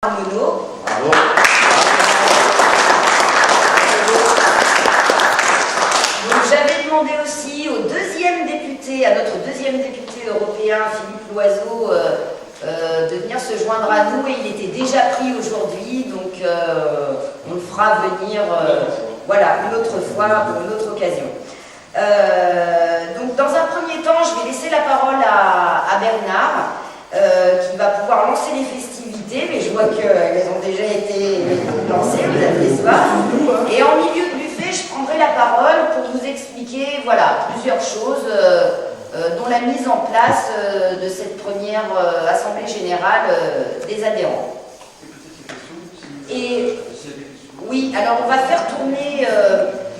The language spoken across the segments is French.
Monod. Bravo. Donc j'avais demandé aussi au deuxième député, à notre deuxième député européen, Philippe Loiseau, de venir se joindre à nous, et il était déjà pris aujourd'hui, donc on le fera venir voilà, une autre fois, pour une autre occasion. Donc dans un premier temps, je vais laisser la parole à Bernard, qui va pouvoir lancer les festivités, mais je vois qu'elles ont déjà été lancées, vous avez soif. Et en milieu de buffet, je prendrai la parole pour vous expliquer voilà, plusieurs choses, dont la mise en place de cette première Assemblée Générale des adhérents. Et oui, alors on va faire tourner,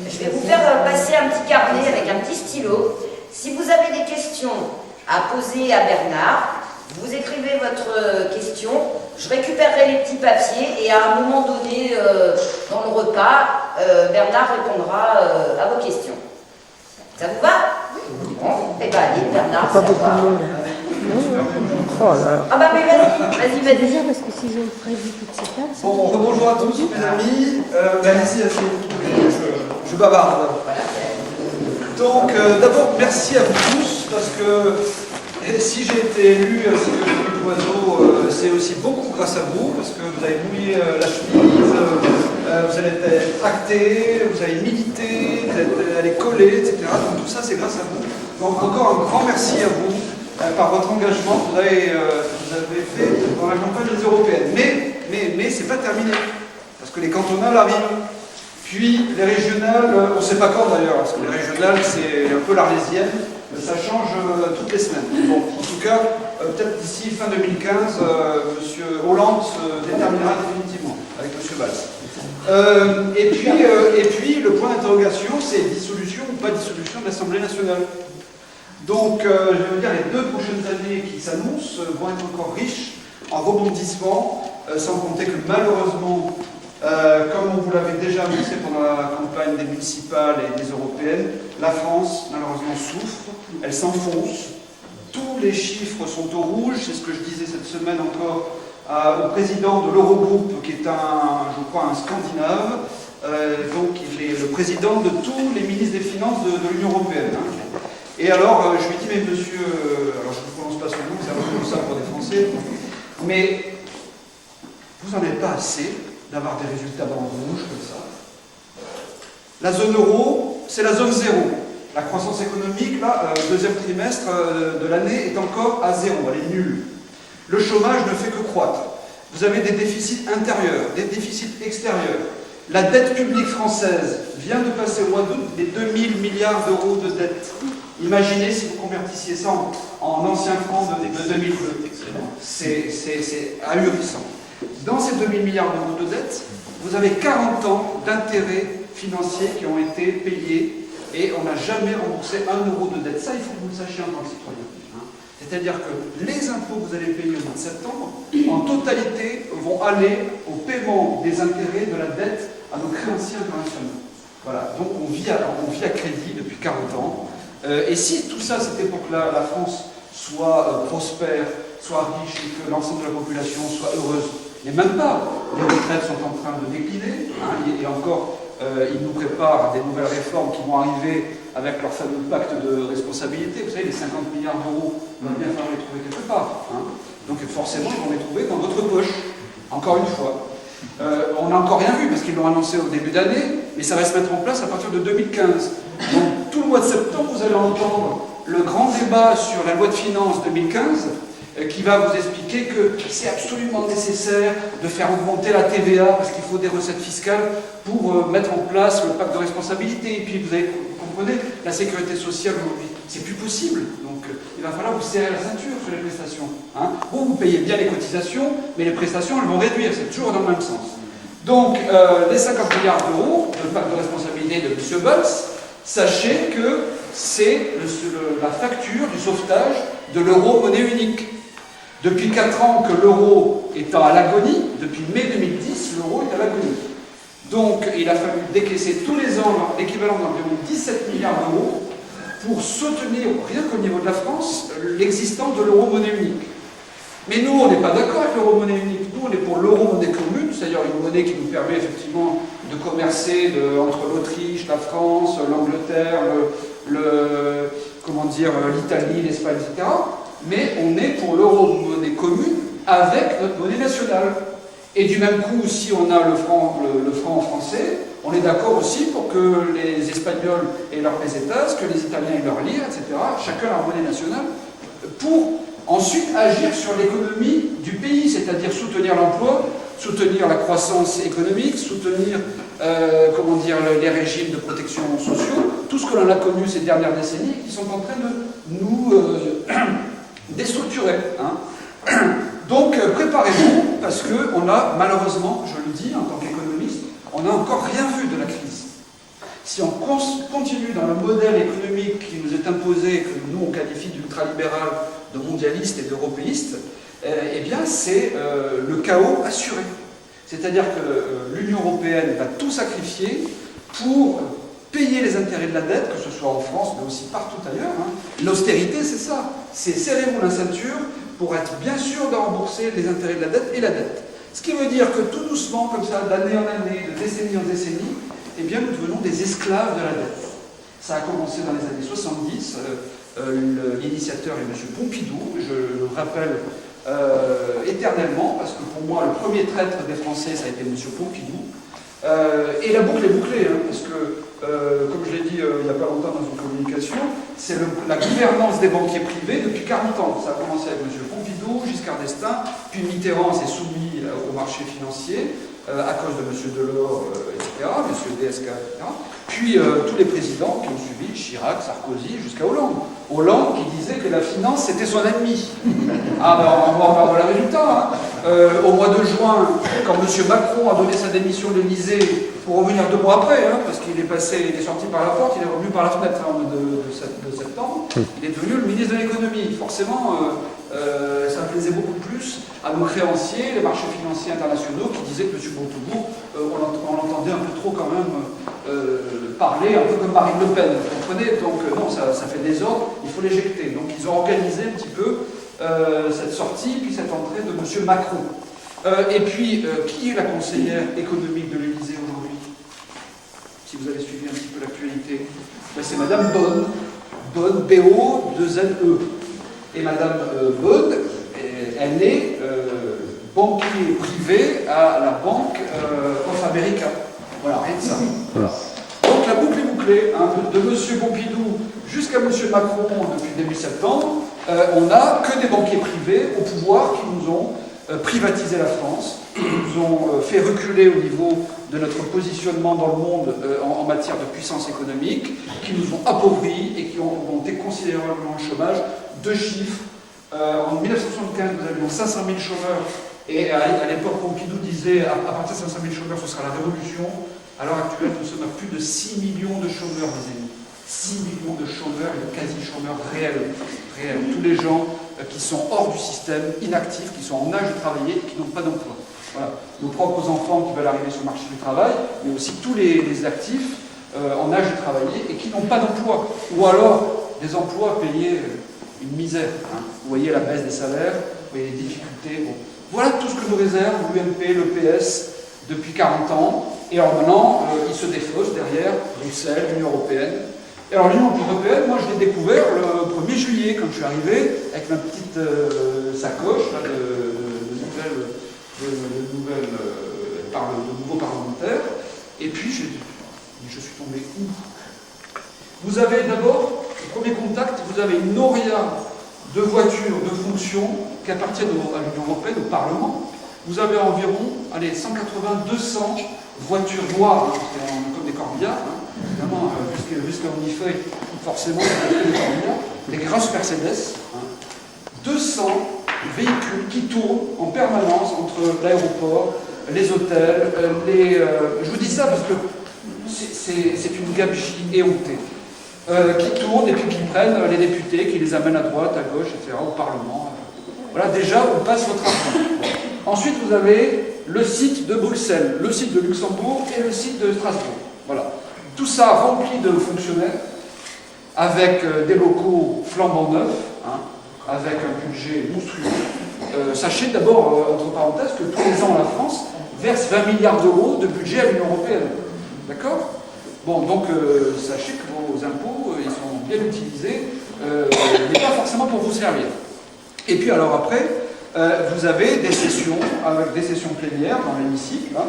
je vais vous faire passer un petit carnet avec un petit stylo. Si vous avez des questions à poser à Bernard, vous écrivez votre question, je récupérerai les petits papiers et à un moment donné dans le repas, Bernard répondra à vos questions. Ça vous va? Bon, eh bien allez, Bernard. Pas beaucoup de mots là. Oh là. Ah bah mais vas-y. Déjà parce que s'ils ont prévu toute cette table. Bon, bonjour à tous mes amis. Allez-y, je bavarde. Donc d'abord merci à vous tous parce que si j'ai été élu, c'est que Philippe Loiseau, c'est aussi beaucoup grâce à vous, parce que vous avez mouillé la chemise, vous allez être acté, vous avez milité, vous êtes allé coller, etc. Donc tout ça, c'est grâce à vous. Donc encore un grand merci à vous par votre engagement que vous avez fait dans la campagne des européennes. Mais c'est pas terminé, parce que les cantonales arrivent. Puis les régionales, on ne sait pas quand d'ailleurs, parce que les régionales, c'est un peu l'arlésienne. Ça change toutes les semaines. Bon, en tout cas, peut-être d'ici fin 2015, M. Hollande se déterminera définitivement avec M. Valls. Et puis, le point d'interrogation, c'est dissolution ou pas dissolution de l'Assemblée nationale. Donc, je vais vous dire, les 2 prochaines années qui s'annoncent vont être encore riches en rebondissements, sans compter que malheureusement, comme on vous l'avait déjà annoncé pendant la campagne des municipales et des européennes, la France, malheureusement, souffre, elle s'enfonce. Tous les chiffres sont au rouge, c'est ce que je disais cette semaine encore au président de l'Eurogroupe, qui est je crois, un Scandinave. Donc, il est le président de tous les ministres des Finances de l'Union européenne. Hein. Et alors, je lui dis, mais monsieur, alors je ne prononce pas son nom, c'est un peu comme ça pour des Français, mais vous n'en êtes pas assez d'avoir des résultats dans le rouge comme ça. La zone euro, c'est la zone zéro. La croissance économique, là, deuxième trimestre de l'année, est encore à zéro, elle est nulle. Le chômage ne fait que croître. Vous avez des déficits intérieurs, des déficits extérieurs. La dette publique française vient de passer au mois d'août des 2000 milliards d'euros de dette. Imaginez si vous convertissiez ça en anciens francs de 2002. C'est ahurissant. Dans ces 2000 milliards d'euros de dette, vous avez 40 ans d'intérêts financiers qui ont été payés et on n'a jamais remboursé 1 euro de dette. Ça, il faut que vous le sachiez en tant que citoyen. Hein. C'est-à-dire que les impôts que vous allez payer au mois de septembre, en totalité, vont aller au paiement des intérêts de la dette à nos créanciers internationaux. Voilà, donc on vit à crédit depuis 40 ans. Et si tout ça, c'était pour que la France soit prospère, soit riche et que l'ensemble de la population soit heureuse, mais même pas. Les retraites sont en train de décliner, hein, et encore, ils nous préparent des nouvelles réformes qui vont arriver avec leur fameux pacte de responsabilité. Vous savez, les 50 milliards d'euros, on va bien falloir les trouver quelque part. Hein. Donc forcément, ils vont les trouver dans votre poche, encore une fois. On n'a encore rien vu, parce qu'ils l'ont annoncé au début d'année, mais ça va se mettre en place à partir de 2015. Donc tout le mois de septembre, vous allez entendre le grand débat sur la loi de finances 2015, qui va vous expliquer que c'est absolument nécessaire de faire augmenter la TVA parce qu'il faut des recettes fiscales pour mettre en place le pacte de responsabilité. Et puis vous comprenez, la sécurité sociale aujourd'hui, c'est plus possible. Donc il va falloir vous serrer la ceinture sur les prestations. Hein. Vous payez bien les cotisations, mais les prestations, elles vont réduire. C'est toujours dans le même sens. Donc les 50 milliards d'euros de pacte de responsabilité de M. Valls, sachez que c'est la facture du sauvetage de l'euro monnaie unique. Depuis 4 ans que l'euro est à l'agonie, depuis mai 2010, l'euro est à l'agonie. Donc il a fallu décaisser tous les ans l'équivalent d'environ 17 milliards d'euros pour soutenir, rien qu'au niveau de la France, l'existence de l'euro monnaie unique. Mais nous, on n'est pas d'accord avec l'euro monnaie unique. on est pour l'euro-monnaie commune, c'est-à-dire une monnaie qui nous permet effectivement de commercer entre l'Autriche, la France, l'Angleterre, l'Italie, l'Espagne, etc. Mais on est pour l'euro-monnaie commune avec notre monnaie nationale. Et du même coup, si on a le franc français, on est d'accord aussi pour que les Espagnols aient leur pesetas, que les Italiens aient leur lire, etc. Chacun leur monnaie nationale, pour ensuite agir sur l'économie du pays, c'est-à-dire soutenir l'emploi, soutenir la croissance économique, soutenir les régimes de protection sociaux, tout ce que l'on a connu ces dernières décennies, qui sont en train de nous déstructurer. Hein. Donc préparez-vous, parce qu'on a malheureusement, je le dis en tant qu'économiste, on n'a encore rien vu de la crise. Si on continue dans le modèle économique qui nous est imposé, que nous on qualifie d'ultralibéral, de mondialiste et d'européiste, eh bien c'est le chaos assuré. C'est-à-dire que l'Union européenne va tout sacrifier pour payer les intérêts de la dette, que ce soit en France, mais aussi partout ailleurs. Hein. L'austérité, c'est ça. C'est serrez-vous la ceinture pour être bien sûr de rembourser les intérêts de la dette et la dette. Ce qui veut dire que tout doucement, comme ça, d'année en année, de décennie en décennie, eh bien, nous devenons des esclaves de la dette. Ça a commencé dans les années 70. L'initiateur est M. Pompidou, je le rappelle éternellement, parce que pour moi, le premier traître des Français, ça a été M. Pompidou. Et la boucle est bouclée, hein, parce que, comme je l'ai dit il n'y a pas longtemps dans une communication, c'est la gouvernance des banquiers privés depuis 40 ans. Ça a commencé avec M. Pompidou, Giscard d'Estaing, puis Mitterrand s'est soumis au marché financier, à cause de M. Delors, etc., M. DSK, etc. Puis tous les présidents qui ont suivi, Chirac, Sarkozy, jusqu'à Hollande. Hollande qui disait que la finance c'était son ennemi. Ah ben on va voir le résultat. Hein. Au mois de juin, quand M. Macron a donné sa démission de l'Élysée pour revenir 2 mois après, hein, parce qu'il est sorti par la porte, il est revenu par la fenêtre hein, de septembre, il est devenu le ministre de l'économie. Forcément, ça plaisait beaucoup plus à nos créanciers, les marchés financiers internationaux, qui disaient que M. Montebourg, on l'entendait un peu trop quand même parler, un peu comme Marine Le Pen, vous comprenez? Donc non, ça fait désordre, il faut l'éjecter. Donc ils ont organisé un petit peu cette sortie, puis cette entrée de M. Macron. Et puis, qui est la conseillère économique de l'Élysée aujourd'hui? Si vous avez suivi un petit peu l'actualité, ben, c'est Madame Bonne, B-O-2-N-E. Et Madame Bonne, elle est banquier privé à la Banque of America. Voilà, rien de ça. Donc la boucle est bouclée, hein, de M. Pompidou jusqu'à M. Macron depuis début septembre, on n'a que des banquiers privés au pouvoir qui nous ont privatisé la France, qui nous ont fait reculer au niveau de notre positionnement dans le monde en matière de puissance économique, qui nous ont appauvris et qui ont augmenté considérablement le chômage. 2 chiffres. En 1975, nous avions 500 000 chômeurs, et à l'époque, Pompidou disait à partir de 500 000 chômeurs, ce sera la révolution. À l'heure actuelle, nous sommes à plus de 6 millions de chômeurs, mes amis. 6 millions de chômeurs et de quasi-chômeurs réels. Tous les gens qui sont hors du système, inactifs, qui sont en âge de travailler et qui n'ont pas d'emploi. Voilà. Nos propres enfants qui veulent arriver sur le marché du travail, mais aussi tous les actifs en âge de travailler et qui n'ont pas d'emploi. Ou alors des emplois payés une misère. Hein. Vous voyez la baisse des salaires, vous voyez les difficultés. Bon. Voilà tout ce que nous réserve l'UMP, le PS depuis 40 ans. Et alors maintenant, ils se défaussent derrière Bruxelles, l'Union européenne. Et alors l'Union européenne, moi je l'ai découvert le 1er juillet, quand je suis arrivé, avec ma petite sacoche là, de nouveaux parlementaires. Et puis je suis tombé où? Vous avez d'abord, le premier contact, vous avez une noria de voitures, de fonctions qui appartiennent à l'Union européenne, au Parlement. Vous avez environ 180-200 voitures noires, hein, comme des corbillards, hein. Évidemment, puisqu'on y fait, forcément, des corbillards, des grosses Mercedes. Hein. 200 véhicules qui tournent en permanence entre l'aéroport, les hôtels, je vous dis ça parce que c'est une gabegie éhontée. Qui tournent et puis qui prennent les députés, qui les amènent à droite, à gauche, etc., au Parlement. Voilà, déjà, on passe votre argent. Ensuite, vous avez le site de Bruxelles, le site de Luxembourg et le site de Strasbourg. Voilà. Tout ça rempli de fonctionnaires, avec des locaux flambant neufs, hein, avec un budget monstrueux. sachez d'abord, entre parenthèses, que tous les ans, la France verse 20 milliards d'euros de budget à l'Union européenne. D'accord? Bon, donc sachez que vos impôts, ils sont bien utilisés, mais pas forcément pour vous servir. Et puis alors après, vous avez des sessions, avec des sessions plénières dans l'hémicycle. Hein.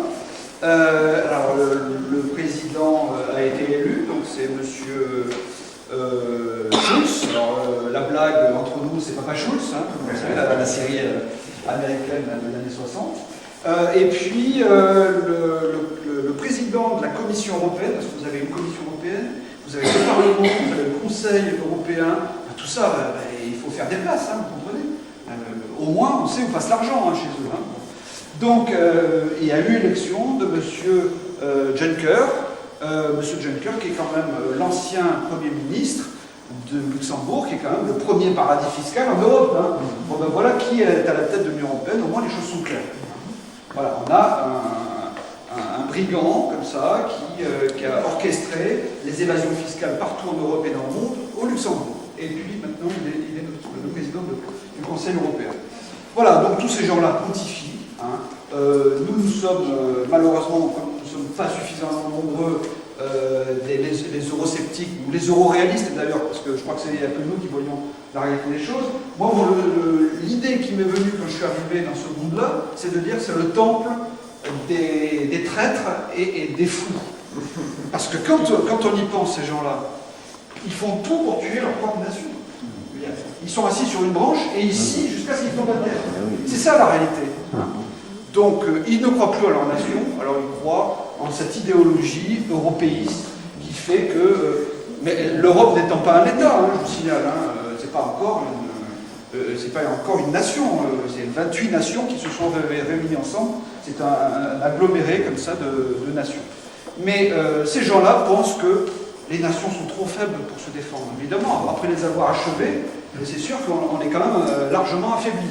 Alors le président a été élu, donc c'est monsieur Schulz. Alors la blague entre nous, c'est Papa Schulz, hein, comme vous savez, la série américaine des années 60. Et puis le président de la Commission européenne, parce que vous avez une Commission européenne, vous avez le Parlement, vous avez le Conseil européen, tout ça, il faut faire des places, hein, vous comprenez. Au moins, on sait où passe l'argent hein, chez eux. Hein. Donc, il y a eu élection de M. Juncker, Monsieur Juncker qui est quand même l'ancien Premier ministre de Luxembourg, qui est quand même le premier paradis fiscal en Europe. Hein. Bon, ben voilà qui est à la tête de l'Union européenne, au moins les choses sont claires. Voilà, on a un brigand comme ça qui a orchestré les évasions fiscales partout en Europe et dans le monde, au Luxembourg. Et puis maintenant, il est le président du Conseil européen. Voilà, donc tous ces gens-là pontifient. Hein. Nous sommes, malheureusement, comme nous ne sommes pas suffisamment nombreux, les eurosceptiques, ou les euroréalistes d'ailleurs, parce que je crois que c'est un peu nous qui voyons la réalité des choses. Moi, l'idée qui m'est venue quand je suis arrivé dans ce monde-là, c'est de dire que c'est le temple des traîtres et des fous. Parce que quand on y pense, ces gens-là, ils font tout pour tuer leur propre nation. Ils sont assis sur une branche et ici jusqu'à ce qu'ils tombent à terre. C'est ça la réalité. Donc ils ne croient plus à leur nation, alors ils croient en cette idéologie européiste qui fait que... mais l'Europe n'étant pas un État, hein, je vous signale, hein, c'est pas encore une nation, c'est 28 nations qui se sont réunies ensemble, c'est un aggloméré comme ça de nations. Mais ces gens-là pensent que les nations sont trop faibles pour se défendre. Évidemment, après les avoir achevées, c'est sûr qu'on est quand même largement affaibli.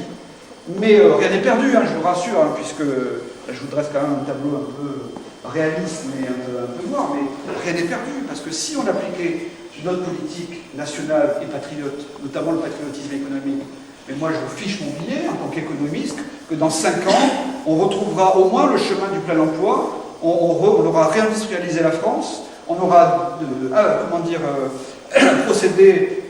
Mais rien n'est perdu, hein, je vous rassure, hein, puisque je vous dresse quand même un tableau un peu réaliste, mais un peu noir, mais rien n'est perdu, parce que si on appliquait notre politique nationale et patriote, notamment le patriotisme économique, mais moi je vous fiche mon billet en tant qu'économiste, que dans 5 ans, on retrouvera au moins le chemin du plein emploi, on aura réindustrialisé la France, on aura procédé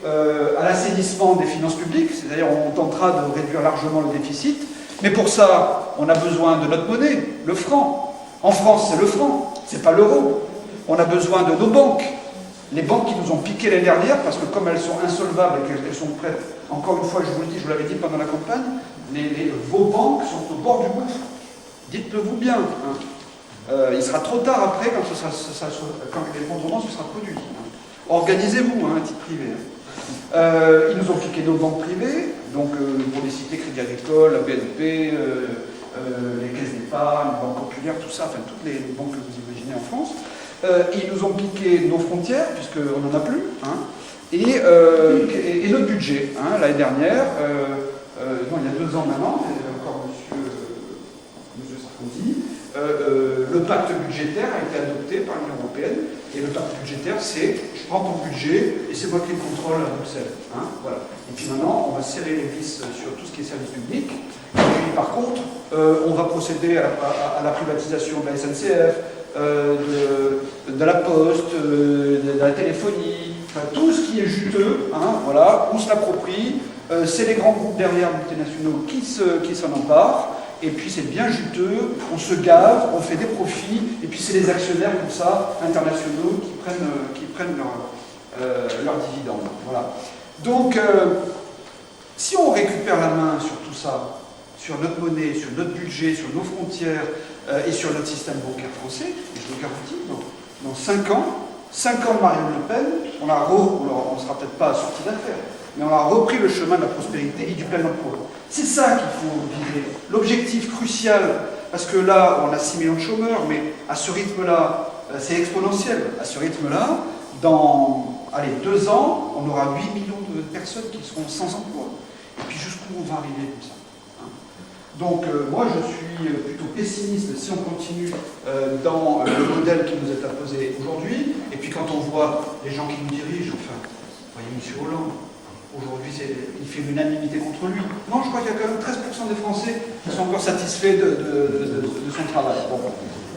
à l'assainissement des finances publiques, c'est-à-dire on tentera de réduire largement le déficit, mais pour ça, on a besoin de notre monnaie, le franc. En France, c'est le franc, c'est pas l'euro. On a besoin de nos banques. Les banques qui nous ont piqué l'année dernière, parce que comme elles sont insolvables et qu'elles sont prêtes, encore une fois, je vous le dis, je vous l'avais dit pendant la campagne, vos banques sont au bord du gouffre. Dites-le vous bien. Hein. Il sera trop tard après quand l'effondrement se sera produit. Hein. Organisez-vous, hein, à titre privé. Ils nous ont piqué nos banques privées, donc pour les citer, Crédit Agricole, la BNP, les caisses d'épargne, les banques populaires, tout ça, enfin toutes les banques que vous imaginez en France. Ils nous ont piqué nos frontières, puisqu'on n'en a plus, hein, et notre budget. Hein, l'année dernière, non, il y a 2 ans maintenant, encore monsieur Sarkozy, le pacte budgétaire a été adopté par l'Union européenne, et le pacte budgétaire, c'est je prends ton budget et c'est moi qui le contrôle à Bruxelles. Hein, voilà. Et puis maintenant, on va serrer les vis sur tout ce qui est service public. Et puis par contre, on va procéder à la privatisation de la SNCF, de la poste, de la téléphonie, enfin, tout ce qui est juteux, hein, voilà, on se l'approprie, c'est les grands groupes derrière multinationaux qui s'en emparent, et puis c'est bien juteux, on se gave, on fait des profits, et puis c'est les actionnaires comme ça, internationaux, qui prennent leurs dividendes. Voilà. Donc, si on récupère la main sur tout ça, sur notre monnaie, sur notre budget, sur nos frontières et sur notre système bancaire français, je vous garantis, dans 5 ans de Marine Le Pen, on ne sera peut-être pas sorti d'affaires, mais on a repris le chemin de la prospérité et du plein emploi. C'est ça qu'il faut viser. L'objectif crucial, parce que là, on a 6 millions de chômeurs, mais à ce rythme-là, c'est exponentiel. À ce rythme-là, dans 2 ans, on aura 8 millions de personnes qui seront sans emploi. Et puis jusqu'où on va arriver comme ça. Donc moi je suis plutôt pessimiste si on continue dans le modèle qui nous est imposé aujourd'hui, et puis quand on voit les gens qui nous dirigent, enfin, voyez M. Hollande, aujourd'hui il fait l'unanimité contre lui. Non, je crois qu'il y a quand même 13% des Français qui sont encore satisfaits de son travail. Bon.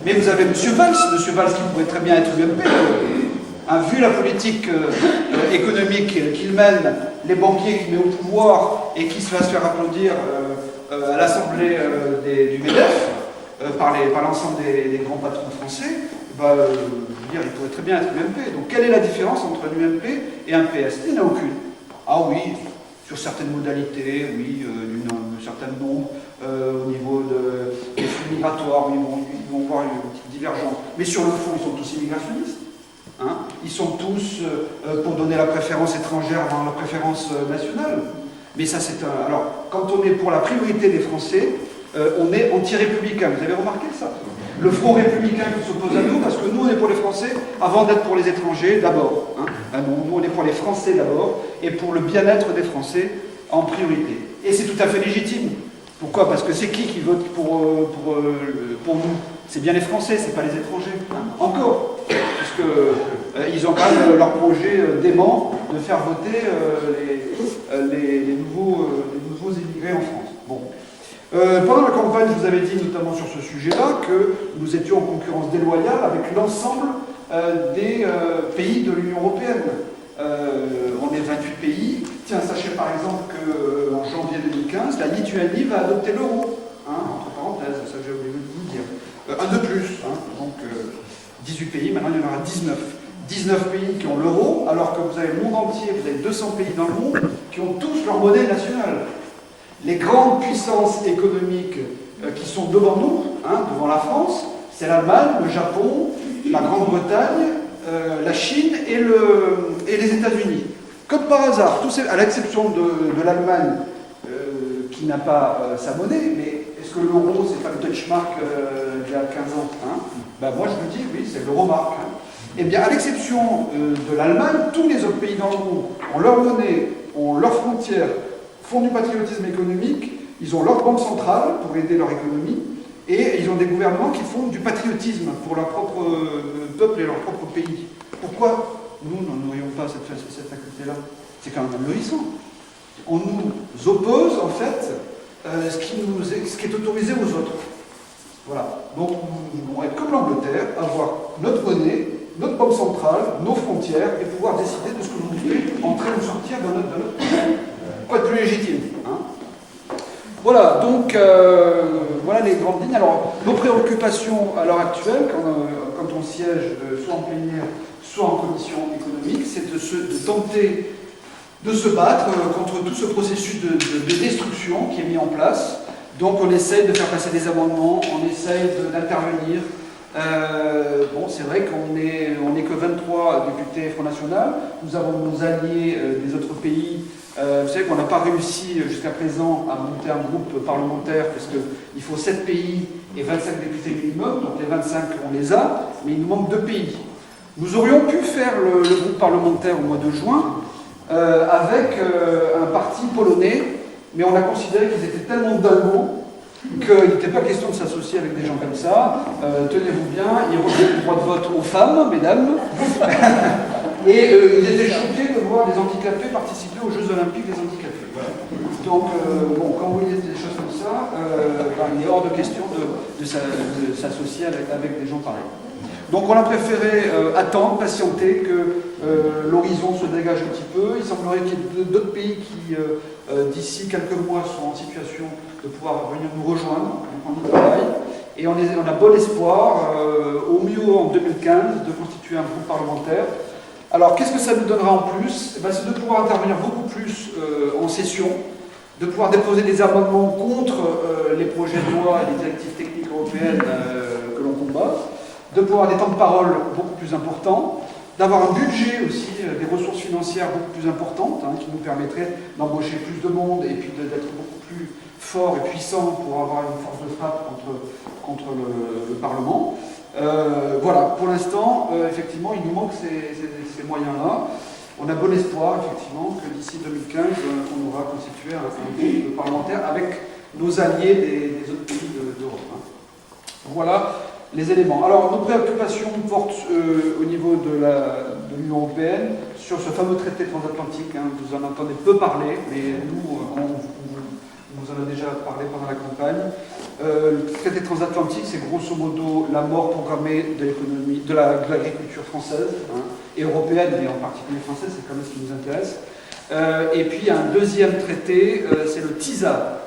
Mais vous avez M. Valls qui pourrait très bien être UMP, vu la politique économique qu'il mène, les banquiers qu'il met au pouvoir et qui va se faire applaudir à l'Assemblée du MEDEF par l'ensemble des grands patrons français, je veux dire, il pourrait très bien être UMP. Donc quelle est la différence entre un UMP et un PS? Il n'y en a aucune. Ah oui, sur certaines modalités, oui, un certain nombre, au niveau des flux migratoires, ils vont voir une petite divergence. Mais sur le fond, ils sont tous immigrationnistes. Hein, ils sont tous pour donner la préférence étrangère avant la préférence nationale. Mais ça, c'est un... Alors, quand on est pour la priorité des Français, on est anti-républicain. Vous avez remarqué ça? Le front républicain qui s'oppose à nous, parce que nous, on est pour les Français avant d'être pour les étrangers d'abord. Hein. Nous, on est pour les Français d'abord et pour le bien-être des Français en priorité. Et c'est tout à fait légitime. Pourquoi? Parce que c'est qui vote pour nous? C'est bien les Français, c'est pas les étrangers. Hein. Encore. Puisqu'ils ont quand même leur projet dément de faire voter les nouveaux immigrés en France. Bon. Pendant la campagne, je vous avais dit notamment sur ce sujet-là que nous étions en concurrence déloyale avec l'ensemble des pays de l'Union européenne. On est 28 pays. Tiens, sachez par exemple qu'en janvier 2015, la Lituanie va adopter l'euro. Hein, entre parenthèses, ça j'ai oublié de vous dire. Un de plus. Hein, donc 18 pays, maintenant il y en aura 19. 19 pays qui ont l'euro, alors que vous avez le monde entier, vous avez 200 pays dans le monde qui ont tous leur monnaie nationale. Les grandes puissances économiques qui sont devant nous, hein, devant la France, c'est l'Allemagne, le Japon, la Grande-Bretagne, la Chine et les États-Unis. Comme par hasard, à l'exception de l'Allemagne, qui n'a pas sa monnaie, mais est-ce que l'euro, c'est pas le Deutschmark d'il y a 15 ans, hein? Moi je vous dis, oui, c'est l'Euromark. Hein. Eh bien, à l'exception de l'Allemagne, tous les autres pays dans le monde ont leur monnaie, ont leurs frontières, font du patriotisme économique, ils ont leur banque centrale pour aider leur économie, et ils ont des gouvernements qui font du patriotisme pour leur propre peuple et leur propre pays. Pourquoi nous n'aurions pas cette faculté-là? C'est quand même ahurissant. On nous oppose, en fait, ce qui est autorisé aux autres. Voilà. Donc, nous devons être comme l'Angleterre, avoir notre monnaie, notre banque centrale, nos frontières, et pouvoir décider de ce que l'on fait, entrer ou sortir dans notre pays. Quoi de plus légitime, hein? Voilà, donc, voilà les grandes lignes. Alors, nos préoccupations à l'heure actuelle, quand on siège soit en plénière, soit en commission économique, c'est de tenter de se battre contre tout ce processus de destruction qui est mis en place. Donc on essaye de faire passer des amendements, on essaye d'intervenir. Bon, c'est vrai qu'on n'est que 23 députés Front National. Nous avons nos alliés des autres pays. Vous savez qu'on n'a pas réussi jusqu'à présent à monter un groupe parlementaire parce qu'il faut 7 pays et 25 députés minimum. Donc les 25, on les a, mais il nous manque 2 pays. Nous aurions pu faire le groupe parlementaire au mois de juin avec un parti polonais, mais on a considéré qu'ils étaient tellement dingos qu'il n'était pas question de s'associer avec des gens comme ça. Tenez-vous bien, ils reviennent le droit de vote aux femmes, mesdames. Et ils étaient choqués de voir des handicapés participer aux Jeux Olympiques des handicapés. Voilà. Donc, bon, quand vous voyez des choses comme ça, il est hors de question de s'associer avec des gens pareils. Donc on a préféré attendre, patienter que l'horizon se dégage un petit peu. Il semblerait qu'il y ait d'autres pays qui, d'ici quelques mois, sont en situation de pouvoir venir nous rejoindre. Donc on y travaille. Et on a bon espoir, au mieux en 2015, de constituer un groupe parlementaire. Alors qu'est-ce que ça nous donnera en plus? C'est de pouvoir intervenir beaucoup plus en session, de pouvoir déposer des amendements contre les projets de loi et les directives techniques européennes que l'on combat, de pouvoir des temps de parole beaucoup plus importants, d'avoir un budget aussi, des ressources financières beaucoup plus importantes, hein, qui nous permettraient d'embaucher plus de monde et puis d'être beaucoup plus fort et puissant pour avoir une force de frappe contre le Parlement. Voilà, pour l'instant, effectivement, il nous manque ces moyens-là. On a bon espoir, effectivement, que d'ici 2015, on aura constitué un groupe parlementaire avec nos alliés des autres pays d'Europe. Hein. Voilà les éléments. Alors, nos préoccupations portent au niveau de l'Union européenne sur ce fameux traité transatlantique. Hein, vous en entendez peu parler, mais nous, on vous en a déjà parlé pendant la campagne. Le traité transatlantique, c'est grosso modo la mort programmée de l'économie, de l'agriculture française, hein, et européenne, mais en particulier française, c'est quand même ce qui nous intéresse. Et puis, il y a un deuxième traité, c'est le TISA.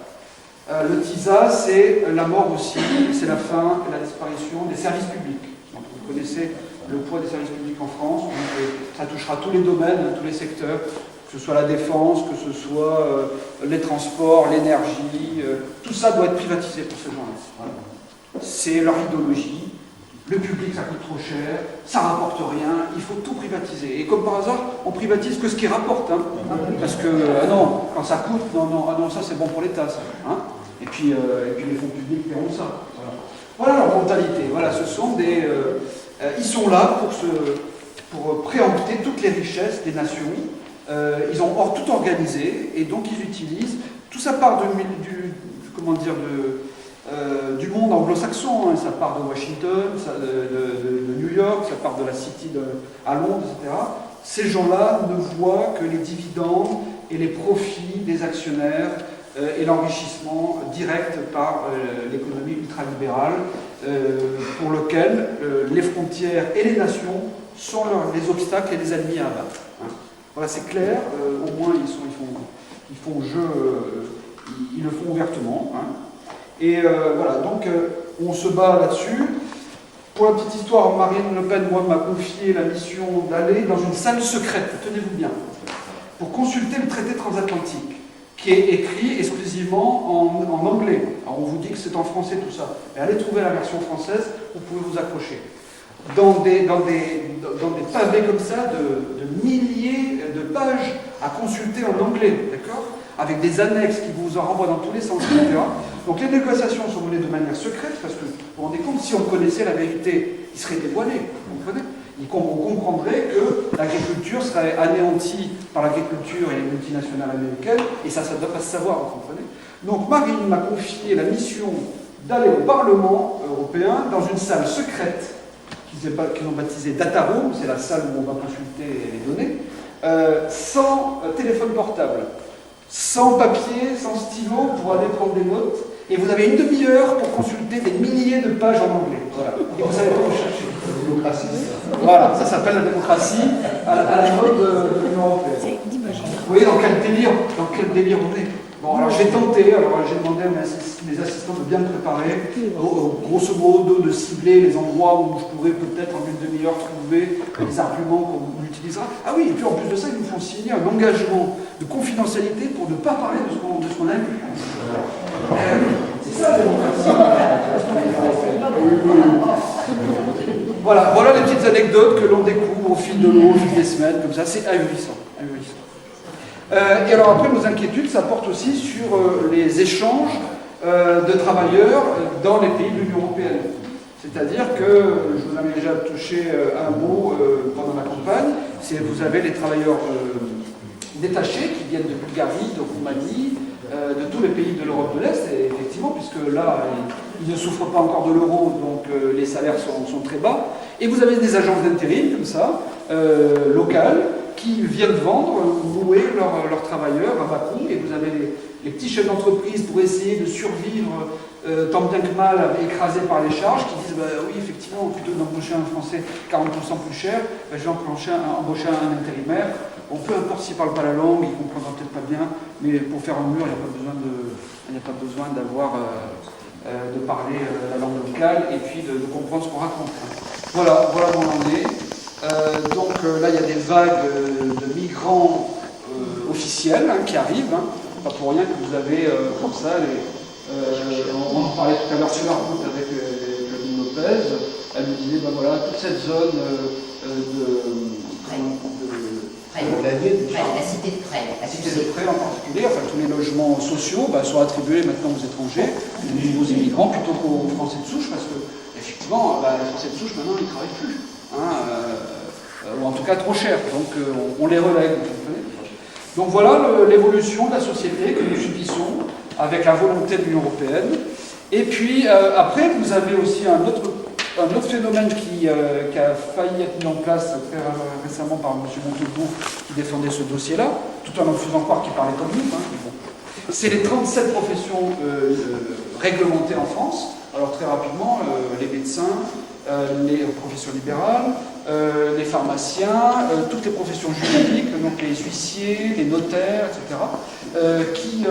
Le TISA, c'est la mort aussi, c'est la fin et la disparition des services publics. Donc, vous connaissez le poids des services publics en France, donc, ça touchera tous les domaines, tous les secteurs, que ce soit la défense, que ce soit les transports, l'énergie, tout ça doit être privatisé pour ces gens-là. Voilà. C'est leur idéologie. Le public, ça coûte trop cher, ça rapporte rien, il faut tout privatiser. Et comme par hasard, on privatise que ce qui rapporte. Hein, parce que, non, quand ça coûte, non, ça c'est bon pour l'État, ça. Hein, et puis les fonds publics paieront ça. Voilà leur mentalité. Voilà, ce sont des... ils sont là pour préempter toutes les richesses des nations. Ils ont tout organisé, et donc ils utilisent... Tout ça part du monde anglo-saxon, hein, ça part de Washington, de New York, ça part de la City à Londres, etc. Ces gens-là ne voient que les dividendes et les profits des actionnaires et l'enrichissement direct par l'économie ultralibérale, pour lequel les frontières et les nations sont les obstacles et les ennemis à abattre. Hein. Voilà, c'est clair, au moins ils font jeu, ils le font ouvertement. Hein. Et voilà, donc on se bat là-dessus. Pour la petite histoire, Marine Le Pen, moi, m'a confié la mission d'aller dans une salle secrète, tenez-vous bien, pour consulter le traité transatlantique, qui est écrit exclusivement en anglais. Alors on vous dit que c'est en français tout ça, mais allez trouver la version française, vous pouvez vous accrocher. Dans des pavés comme ça, de milliers de pages à consulter en anglais, d'accord ? Avec des annexes qui vous en renvoient dans tous les sens, etc. Donc les négociations sont menées de manière secrète, parce que vous vous rendez compte, si on connaissait la vérité, il serait dévoilé, vous comprenez ? On comprendrait que l'agriculture serait anéantie par l'agriculture et les multinationales américaines, et ça ne doit pas se savoir, vous comprenez ? Donc Marine m'a confié la mission d'aller au Parlement européen dans une salle secrète, qu'ils ont baptisée Data Room, c'est la salle où on va consulter les données, sans téléphone portable, sans papier, sans stylo, pour aller prendre des notes, et vous avez une demi-heure pour consulter des milliers de pages en anglais. Voilà. Et vous savez pas où chercher. Démocratie. Voilà, ça s'appelle la démocratie à la mode de l'Union européenne. Vous voyez dans quel délire on est. Bon, alors j'ai tenté, j'ai demandé à mes assistants de bien me préparer, grosso modo de cibler les endroits où je pourrais peut-être en une demi-heure trouver les arguments qu'on utilisera. Ah oui, et puis en plus de ça, ils nous font signer un engagement de confidentialité pour ne pas parler de ce qu'on a lu. C'est ça la démocratie. Voilà les petites anecdotes que l'on découvre au fil de l'eau, au fil des semaines, comme ça, c'est ahurissant. Et alors après, nos inquiétudes, ça porte aussi sur les échanges de travailleurs dans les pays de l'Union européenne. C'est-à-dire que, je vous en ai déjà touché un mot pendant la campagne, vous avez les travailleurs détachés qui viennent de Bulgarie, de Roumanie, de tous les pays de l'Europe de l'Est, et effectivement, puisque là, ils ne souffrent pas encore de l'euro, donc les salaires sont très bas. Et vous avez des agences d'intérim, comme ça, locales, qui viennent vendre, louer leurs travailleurs à bas coût, et vous avez les petits chefs d'entreprise pour essayer de survivre tant bien que mal, écrasés par les charges, qui disent oui, effectivement, plutôt que d'embaucher un Français 40% plus cher, je vais embaucher un intérimaire. Bon, peu importe s'il ne parle pas la langue, il ne comprendra peut-être pas bien, mais pour faire un mur, il n'y a pas besoin de parler la langue locale et puis de comprendre ce qu'on raconte. Voilà où on en est. Donc là, il y a des vagues de migrants officiels qui arrivent. Pas pour rien que vous avez comme ça, on en parlait tout à l'heure sur la route avec Claudine Lopez. Elle nous disait, toute cette zone la cité de Presles. La cité de Presles en particulier, enfin tous les logements sociaux sont attribués maintenant aux étrangers, aux nouveaux immigrants, plutôt qu'aux Français de souche, parce que effectivement, les Français de souche maintenant ils ne travaillent plus. Ou en tout cas trop cher, donc on les relègue. Donc voilà l'évolution de la société que nous subissons avec la volonté de l'Union européenne. Et puis après, vous avez aussi un autre Un autre phénomène qui a failli être mis en place très récemment par M. Montebourg, qui défendait ce dossier-là, tout en faisant croire qu'il parlait comme nous, c'est les 37 professions réglementées en France. Alors très rapidement, les médecins, les professions libérales, les pharmaciens, toutes les professions juridiques, donc les huissiers, les notaires, etc., qui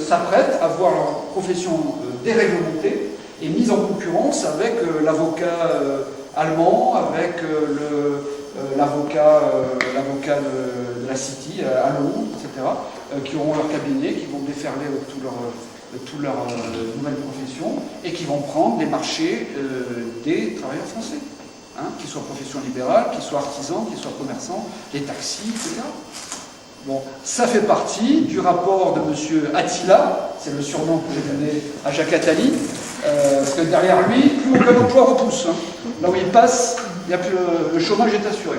s'apprêtent à voir leur profession déréglementée et mise en concurrence avec l'avocat allemand, avec l'avocat de la City à Londres, etc., qui auront leur cabinet, qui vont déferler toutes leurs nouvelles professions et qui vont prendre les marchés des travailleurs français, qu'ils soient professions libérales, qu'ils soient artisans, qu'ils soient commerçants, les taxis, etc. Bon, ça fait partie du rapport de M. Attila, c'est le surnom que j'ai donné à Jacques Attali, parce que derrière lui, plus aucun emploi repousse. Là où il passe, il y a plus le chômage est assuré.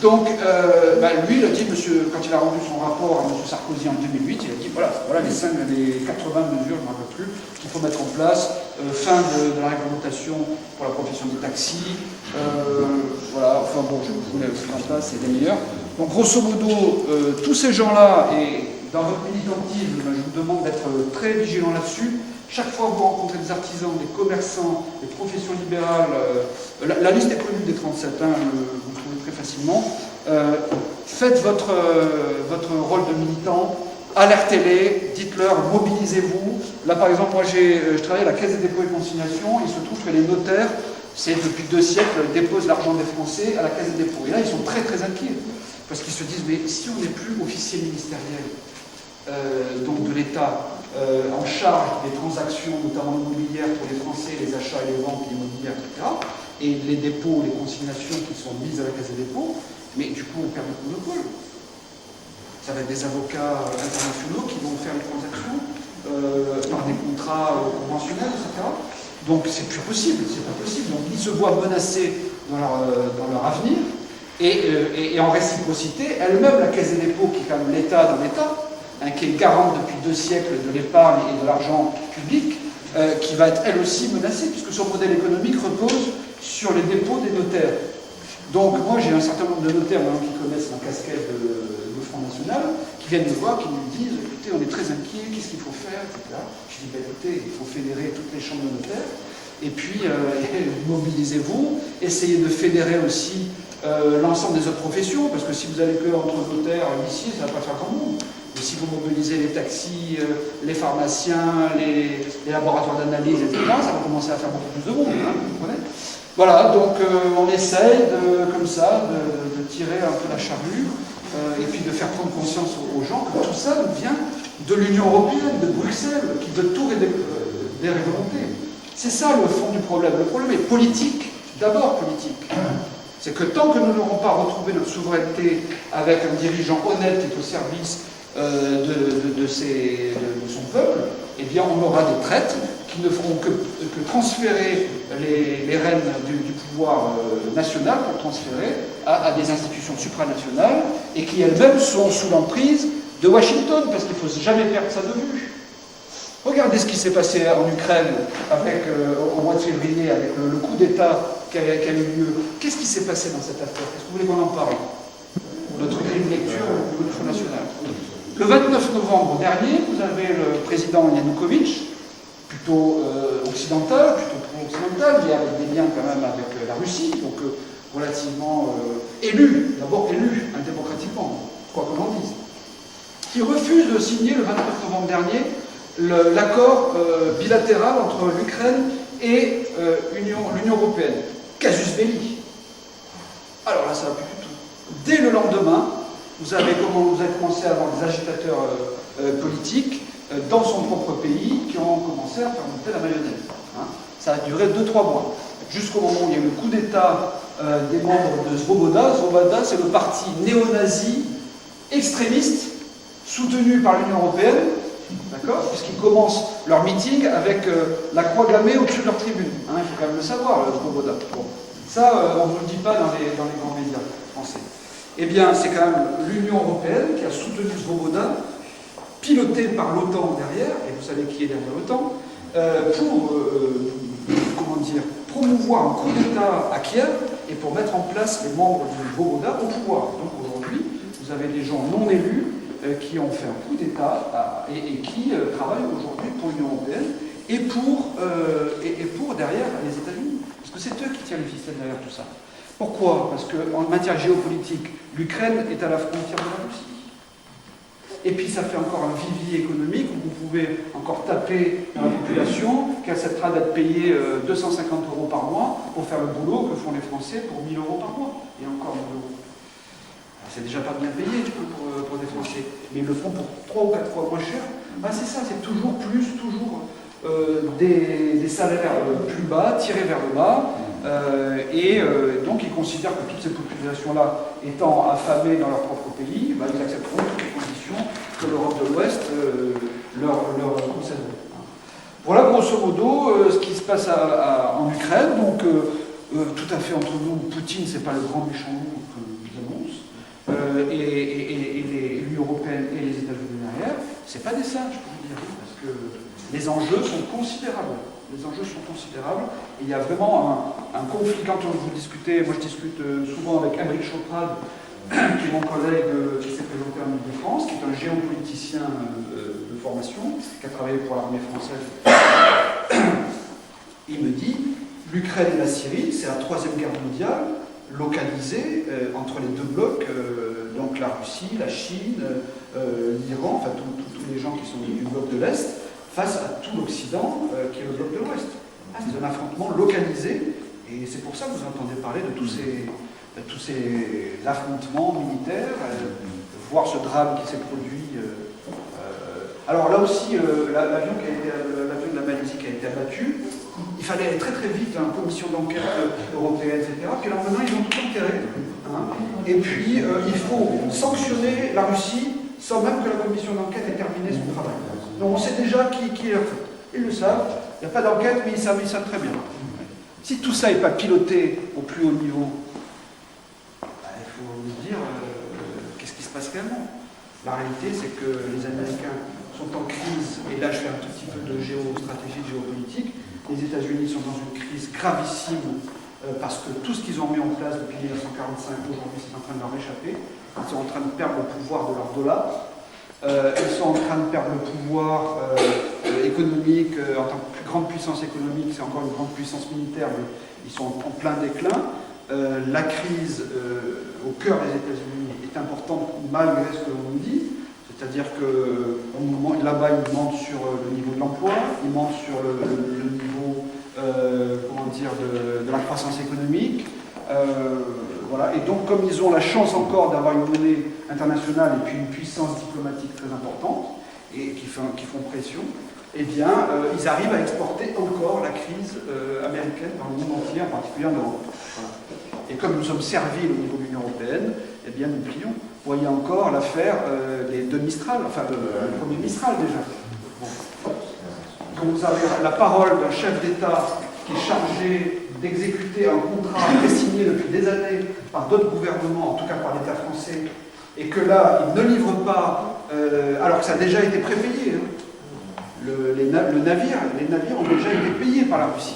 Donc, lui, il a dit, quand il a rendu son rapport à M. Sarkozy en 2008, il a dit, voilà les 80 mesures, je ne me rappelle plus, qu'il faut mettre en place, fin de la réglementation pour la profession des taxis, voilà, enfin bon, je vous mets aussi en place, c'est des meilleurs. Donc, grosso modo, tous ces gens-là, et dans votre militantisme, je vous demande d'être très vigilant là-dessus. Chaque fois que vous rencontrez des artisans, des commerçants, des professions libérales, la liste est connue des 37, vous le trouvez très facilement. Faites votre rôle de militant, alertez-les, dites-leur, mobilisez-vous. Là, par exemple, moi, je travaille à la Caisse des dépôts et consignations. Il se trouve que les notaires, c'est depuis 2 siècles, déposent l'argent des Français à la Caisse des dépôts. Et là, ils sont très, très inquiets. Parce qu'ils se disent, mais si on n'est plus officier ministériel, donc de l'État, en charge des transactions, notamment immobilières pour les Français, les achats et les ventes immobilières, etc., et les dépôts, les consignations qui sont mises à la Caisse des dépôts, mais du coup, on perd le monopole. Ça va être des avocats internationaux qui vont faire les transactions par des contrats conventionnels, etc. Donc, c'est plus possible, c'est pas possible. Donc, ils se voient menacés dans leur avenir, et en réciprocité, elle-même, la Caisse des dépôts, qui est quand même l'État dans l'État, qui est garante depuis 2 siècles de l'épargne et de l'argent public, qui va être elle aussi menacée, puisque son modèle économique repose sur les dépôts des notaires. Donc moi j'ai un certain nombre de notaires qui connaissent ma casquette de Front National, qui viennent me voir, qui me disent, écoutez, on est très inquiets, qu'est-ce qu'il faut faire, etc. Je dis, écoutez, il faut fédérer toutes les chambres de notaires, et puis mobilisez-vous, essayez de fédérer aussi l'ensemble des autres professions, parce que si vous allez que entre notaires ici, ça ne va pas faire grand monde. Et si vous mobilisez les taxis, les pharmaciens, les laboratoires d'analyse, etc., ça va commencer à faire beaucoup plus de monde, vous comprenez ? Voilà, donc on essaye comme ça de tirer un peu la charrue et puis de faire prendre conscience aux gens que tout ça nous vient de l'Union européenne, de Bruxelles, qui veut tout déréglementer. C'est ça le fond du problème. Le problème est politique, d'abord politique. C'est que tant que nous n'aurons pas retrouvé notre souveraineté avec un dirigeant honnête qui est au service de son peuple, eh bien on aura des traîtres qui ne feront que transférer les rênes du pouvoir national pour transférer à des institutions supranationales et qui elles-mêmes sont sous l'emprise de Washington, parce qu'il ne faut jamais perdre ça de vue. Regardez ce qui s'est passé en Ukraine au mois de février avec le coup d'État qui a eu lieu. Qu'est-ce qui s'est passé dans cette affaire? Est-ce que vous voulez qu'on en parle? Notre grille de lecture au niveau du Front National. Le 29 novembre dernier, vous avez le président Yanukovych, plutôt occidental, plutôt pro-occidental, mais avec des liens quand même avec la Russie, donc relativement élu, d'abord élu démocratiquement, quoi qu'on en dise, qui refuse de signer le 29 novembre dernier l'accord bilatéral entre l'Ukraine et l'Union européenne. Casus belli. Alors là, ça va plus du tout. Dès le lendemain, vous avez commencé à avoir des agitateurs politiques dans son propre pays qui ont commencé à faire monter la marionnette. Ça a duré 2-3 mois, jusqu'au moment où il y a eu le coup d'État des membres de Svoboda. Svoboda, c'est le parti néo-nazi extrémiste soutenu par l'Union européenne, d'accord, puisqu'ils commencent leur meeting avec la croix gammée au-dessus de leur tribune. Il faut quand même le savoir, le Svoboda. Bon. Ça, on ne vous le dit pas dans les grands médias français. Eh bien, c'est quand même l'Union européenne qui a soutenu Svoboda, piloté par l'OTAN derrière, et vous savez qui est derrière l'OTAN, pour promouvoir un coup d'État à Kiev et pour mettre en place les membres du Voïvoda au pouvoir. Donc aujourd'hui, vous avez des gens non élus qui ont fait un coup d'État et qui travaillent aujourd'hui pour l'Union européenne et pour derrière les États-Unis. Parce que c'est eux qui tiennent les ficelles derrière tout ça. Pourquoi? Parce qu'en matière géopolitique, l'Ukraine est à la frontière de la Russie. Et puis ça fait encore un vivier économique où vous pouvez encore taper dans la population qui acceptera d'être payé 250 € par mois pour faire le boulot que font les Français pour 1000 € par mois. Et encore 1000 €. C'est déjà pas bien payé pour des Français. Mais ils le font pour 3 ou 4 fois moins cher. Ben c'est ça, c'est toujours plus, toujours des salaires plus bas, tirés vers le bas. Donc ils considèrent que toutes ces populations-là étant affamées dans leur propre pays, ben, ils accepteront toutes les conditions que l'Europe de l'Ouest leur concède. Voilà grosso modo ce qui se passe en Ukraine. Donc tout à fait entre nous, Poutine c'est pas le grand méchant loup que nous annonce, et l'Union européenne et les États-Unis derrière, c'est pas des singes, je peux vous dire, parce que les enjeux sont considérables. Les enjeux sont considérables. Et il y a vraiment un conflit. Quand vous discutez, moi je discute souvent avec Aymeric Chautrade, qui est mon collègue qui s'est présenté en Ile-de-France, qui est un géopoliticien de formation, qui a travaillé pour l'armée française. Il me dit, l'Ukraine et la Syrie, c'est la troisième guerre mondiale, localisée entre les deux blocs, donc la Russie, la Chine, l'Iran, enfin tous les gens qui sont du bloc de l'Est, face à tout l'Occident qui est le bloc de l'Ouest. C'est un affrontement localisé, et c'est pour ça que vous entendez parler de tous ces affrontements militaires, voir ce drame qui s'est produit. Alors là aussi, l'avion de la Malaisie qui a été abattu, il fallait aller très très vite, une commission d'enquête européenne, etc. Puis alors maintenant, ils ont tout enterré. Et puis, il faut sanctionner la Russie sans même que la commission d'enquête ait terminé son travail. Donc on sait déjà qui est leur faute. Ils le savent, il n'y a pas d'enquête, mais ils savent très bien. Si tout ça n'est pas piloté au plus haut niveau, il faut nous dire qu'est-ce qui se passe réellement. La réalité, c'est que les Américains sont en crise, et là je fais un tout petit peu de géostratégie, de géopolitique. Les États-Unis sont dans une crise gravissime parce que tout ce qu'ils ont mis en place depuis 1945, aujourd'hui, c'est en train de leur échapper. Ils sont en train de perdre le pouvoir de leur dollar. Ils sont en train de perdre le pouvoir économique en tant que plus grande puissance économique, c'est encore une grande puissance militaire, mais ils sont en plein déclin. La crise au cœur des États-Unis est importante malgré ce que l'on nous dit, c'est-à-dire que là-bas ils mentent sur le niveau de l'emploi, ils mentent sur le niveau de la croissance économique. Voilà. Et donc, comme ils ont la chance encore d'avoir une monnaie internationale et puis une puissance diplomatique très importante, et qui font pression, eh bien, ils arrivent à exporter encore la crise américaine dans le monde entier, en particulier en Europe. Voilà. Et comme nous sommes serviles au niveau de l'Union européenne, eh bien, nous plions. Vous voyez encore l'affaire des deux Mistral, enfin le premier Mistral déjà. Bon. Donc, vous avez la parole d'un chef d'État qui est chargé d'exécuter un contrat qui est signé depuis des années par d'autres gouvernements, en tout cas par l'État français, et que là, il ne livre pas, alors que ça a déjà été prépayé. Les navires ont déjà été payés par la Russie,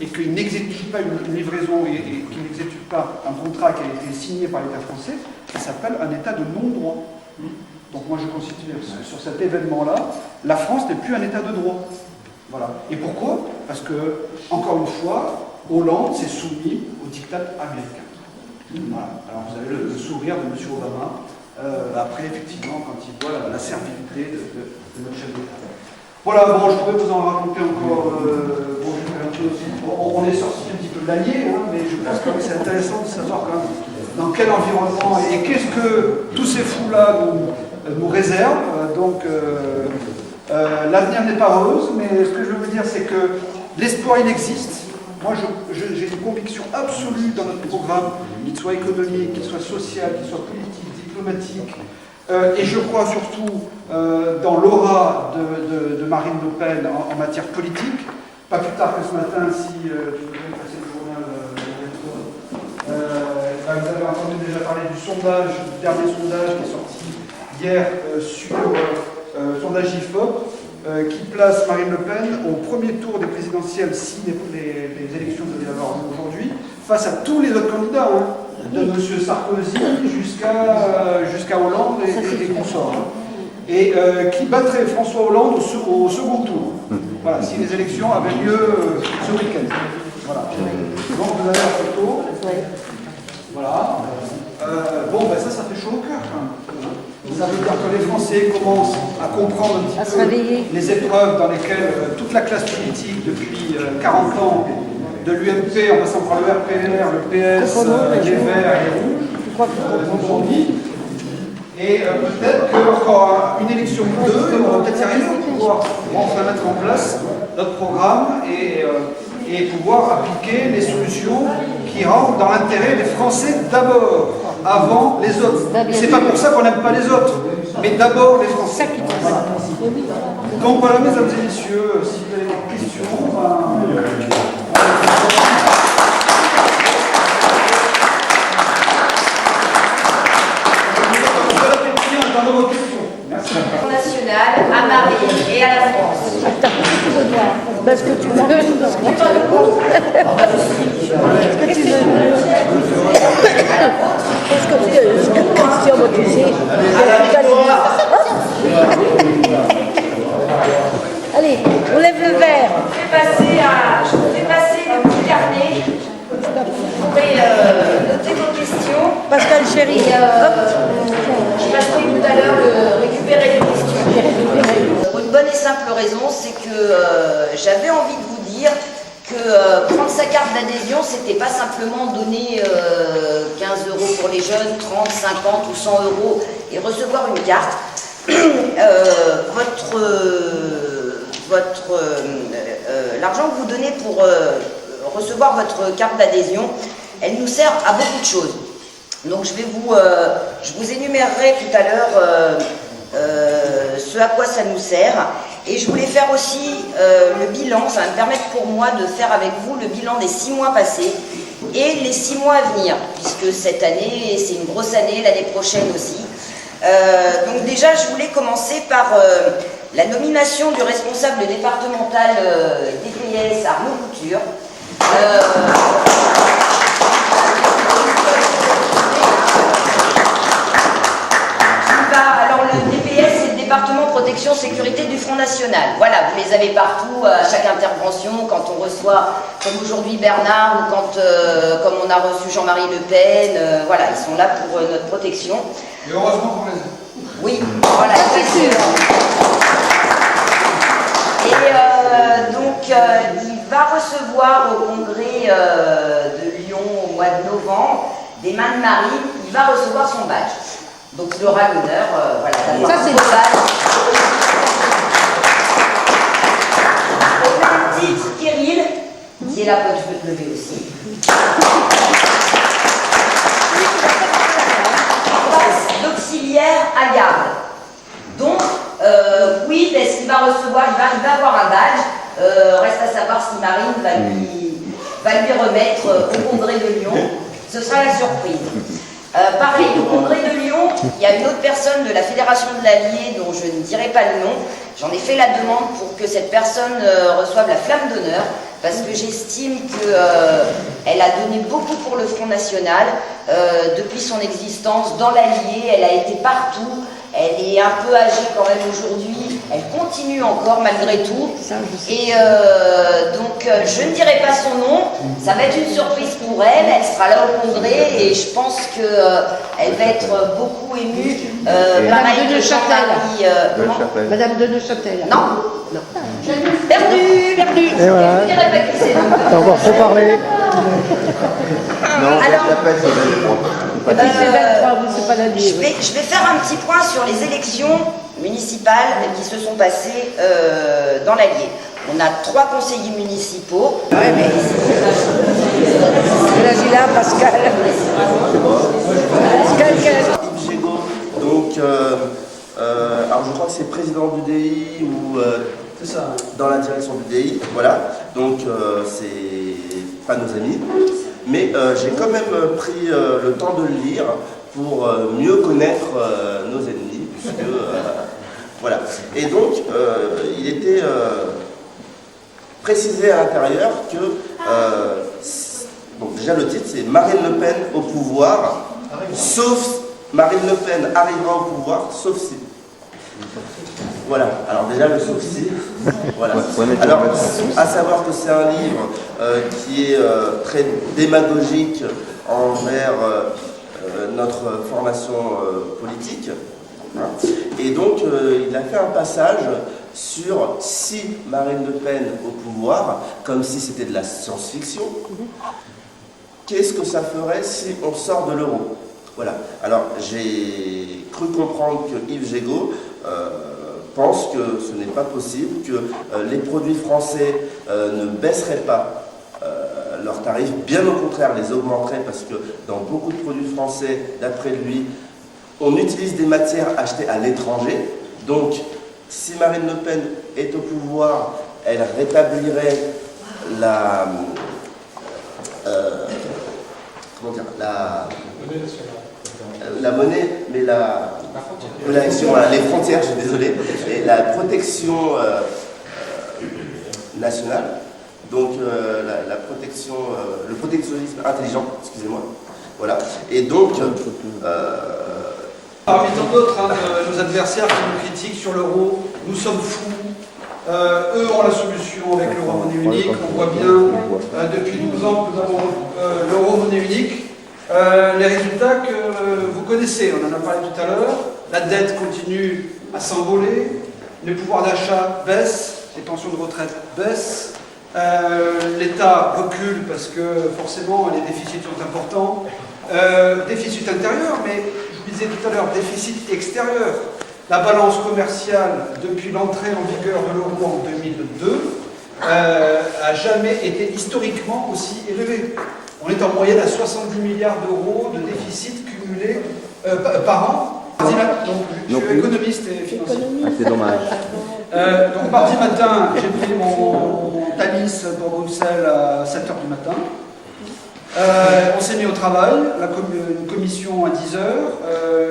et qu'il n'exécute pas une livraison et qu'il n'exécute pas un contrat qui a été signé par l'État français, ça s'appelle un état de non-droit. Donc moi je considère sur cet événement-là, la France n'est plus un état de droit. Voilà. Et pourquoi? Parce que, encore une fois, Hollande s'est soumis au diktat américain. Voilà. Alors vous avez le sourire de M. Obama, après effectivement, quand il voit la servilité de notre chef d'État. Voilà, bon, je pourrais vous en raconter encore. On est sorti un petit peu de l'allié, hein, mais je pense que c'est intéressant de savoir quand même dans quel environnement et qu'est-ce que tous ces fous-là nous réservent. Donc, l'avenir n'est pas rose, mais ce que je veux vous dire, c'est que l'espoir, il existe. Moi, j'ai une conviction absolue dans notre programme, qu'il soit économique, qu'il soit social, qu'il soit politique, diplomatique. Et je crois surtout dans l'aura de Marine Le Pen en matière politique. Pas plus tard que ce matin, si tu peux passer le journal, vous avez entendu déjà parler du sondage, du dernier sondage qui est sorti hier sur sondage IFOP. qui place Marine Le Pen au premier tour des présidentielles si les élections devaient avoir lieu aujourd'hui, face à tous les autres candidats, hein, de M. Sarkozy jusqu'à Hollande et consorts. Et qui battrait François Hollande au second tour. Voilà, si les élections avaient lieu ce week-end. Voilà. Donc vous avez la photo. Voilà. Bon, ben ça fait chaud au cœur. Ça veut dire que les Français commencent à comprendre un petit peu les épreuves dans lesquelles toute la classe politique, depuis 40 ans, de l'UMP en passant par le RPR, le PS, les Verts et les Rouges, ont mis. Et peut-être qu'encore une élection ou deux, et on va peut-être y arriver pour pouvoir enfin mettre en place notre programme et pouvoir appliquer les solutions qui rentrent dans l'intérêt des Français d'abord, avant les autres. C'est pas pour ça qu'on n'aime pas les autres, mais d'abord les Français. Voilà. Donc voilà, mesdames et messieurs, si vous avez des questions, National, à Marine et à la France. Parce que tu veux. Parce que tu veux. Parce que Christian va toucher. Allez, on lève le verre. Je vous fais passer le petit carnet. Vous pourrez noter vos questions. Pascal chéri. Je passerai tout à l'heure récupérer les questions. Pour une bonne et simple raison, c'est que j'avais envie de vous dire que prendre sa carte d'adhésion, c'était pas simplement donner 15 € pour les jeunes, 30, 50 ou 100 € et recevoir une carte. L'argent que vous donnez pour recevoir votre carte d'adhésion, elle nous sert à beaucoup de choses. Donc je vous énumérerai tout à l'heure ce à quoi ça nous sert. Et je voulais faire aussi le bilan, ça va me permettre pour moi de faire avec vous le bilan des 6 mois passés et les 6 mois à venir, puisque cette année, c'est une grosse année, l'année prochaine aussi. Donc déjà, je voulais commencer par la nomination du responsable départemental DPS Arnaud Couture. Alors le DPS, c'est le département protection sécurité du Front National. Voilà, vous les avez partout, à chaque intervention, quand on reçoit, comme aujourd'hui Bernard, ou quand, comme on a reçu Jean-Marie Le Pen, voilà, ils sont là pour notre protection. Et heureusement qu'on les a. Oui, voilà, c'est sûr. Et donc, il va recevoir au congrès de Lyon au mois de novembre des mains de Marine, il va recevoir son badge. Donc il aura l'honneur, voilà, d'avoir Ça, c'est son badge. Au même titre, Kirill, qui est là, je peux te lever aussi. Passe d'auxiliaire à garde. Donc, oui, est-ce qu'il va recevoir, il va avoir un badge. Reste à savoir si Marine va lui remettre au congrès de Lyon. Ce sera la surprise. Pareil, au congrès de Lyon, il y a une autre personne de la Fédération de l'Allier dont je ne dirai pas le nom. J'en ai fait la demande pour que cette personne reçoive la flamme d'honneur parce que j'estime qu'elle a donné beaucoup pour le Front National depuis son existence dans l'Allier. Elle a été partout. Elle est un peu âgée quand même aujourd'hui, elle continue encore malgré tout. Et donc je ne dirai pas son nom, ça va être une surprise pour elle, elle sera là au congrès et je pense qu'elle va être beaucoup émue. Pareil que Jean-Marie. Madame de Neuchâtel. Non, non. Perdu. Et voilà. Je ne dirai pas qui c'est. On va reparler. Non, Alors, je je vais faire un petit point sur les élections municipales qui se sont passées dans l'Allier. On a 3 conseillers municipaux. Ouais, mais là, Pascal. Yves Gégaud, donc, alors je crois que c'est président du DI ou C'est ça. dans la direction du DI, voilà. Donc c'est pas nos amis, mais j'ai quand même pris le temps de le lire pour mieux connaître nos ennemis, puisque Voilà. Et donc, il était précisé à l'intérieur que, donc déjà le titre c'est Marine Le Pen au pouvoir, sauf Marine Le Pen arrivera au pouvoir, sauf si. Voilà, alors déjà le sauf si. Voilà. Alors, à savoir que c'est un livre qui est très démagogique envers notre formation politique. Et donc, il a fait un passage sur si Marine Le Pen au pouvoir, comme si c'était de la science-fiction, qu'est-ce que ça ferait si on sort de l'euro? Voilà. Alors, j'ai cru comprendre que Yves Gégaud pense que ce n'est pas possible, que les produits français ne baisseraient pas leurs tarifs, bien au contraire, les augmenteraient, parce que dans beaucoup de produits français, d'après lui, on utilise des matières achetées à l'étranger. Donc, si Marine Le Pen est au pouvoir, elle rétablirait la... comment dire, la monnaie, mais les frontières, je suis désolé, et la protection nationale, donc la protection, le protectionnisme intelligent, excusez-moi, voilà, et donc... Parmi tant d'autres, nos adversaires qui nous critiquent sur l'euro, nous sommes fous. Eux ont la solution avec l'euro-monnaie unique. On voit bien, depuis 12 ans que nous avons l'euro-monnaie unique. Les résultats que vous connaissez, on en a parlé tout à l'heure. La dette continue à s'envoler, le pouvoir d'achat baisse, les pensions de retraite baissent, l'État recule parce que forcément les déficits sont importants. Déficit intérieur, mais je vous disais tout à l'heure, déficit extérieur. La balance commerciale, depuis l'entrée en vigueur de l'euro en 2002, a jamais été historiquement aussi élevée. On est en moyenne à 70 milliards d'euros de déficit cumulé par an. Donc, je suis économiste et financier. C'est dommage. Donc mardi matin, j'ai pris mon Thalys pour Bruxelles à 7h du matin. On s'est mis au travail, une commission à 10h,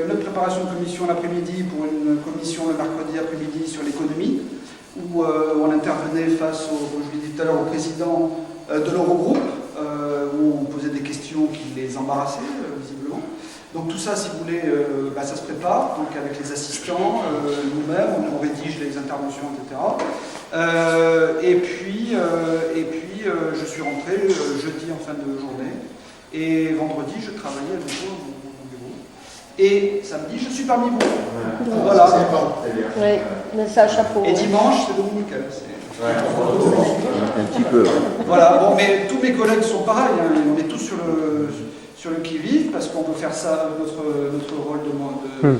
une autre préparation de commission l'après-midi pour une commission le mercredi après-midi sur l'économie, où on intervenait face je vous disais tout à l'heure, au président de l'Eurogroupe, où on posait des questions qui les embarrassaient, visiblement. Donc tout ça, si vous voulez, ça se prépare, donc avec les assistants, nous-mêmes, on rédige les interventions, etc. Et puis, je suis rentré jeudi en fin de journée, et vendredi, je travaillais à nouveau dans mon bureau. Et samedi, je suis parmi vous. Voilà. Oui, mais ça, chapeau. Et dimanche, c'est dominical. Un petit peu. Voilà, bon, mais tous mes collègues sont pareils, hein, on est tous sur le qui-vive, parce qu'on veut faire ça, notre rôle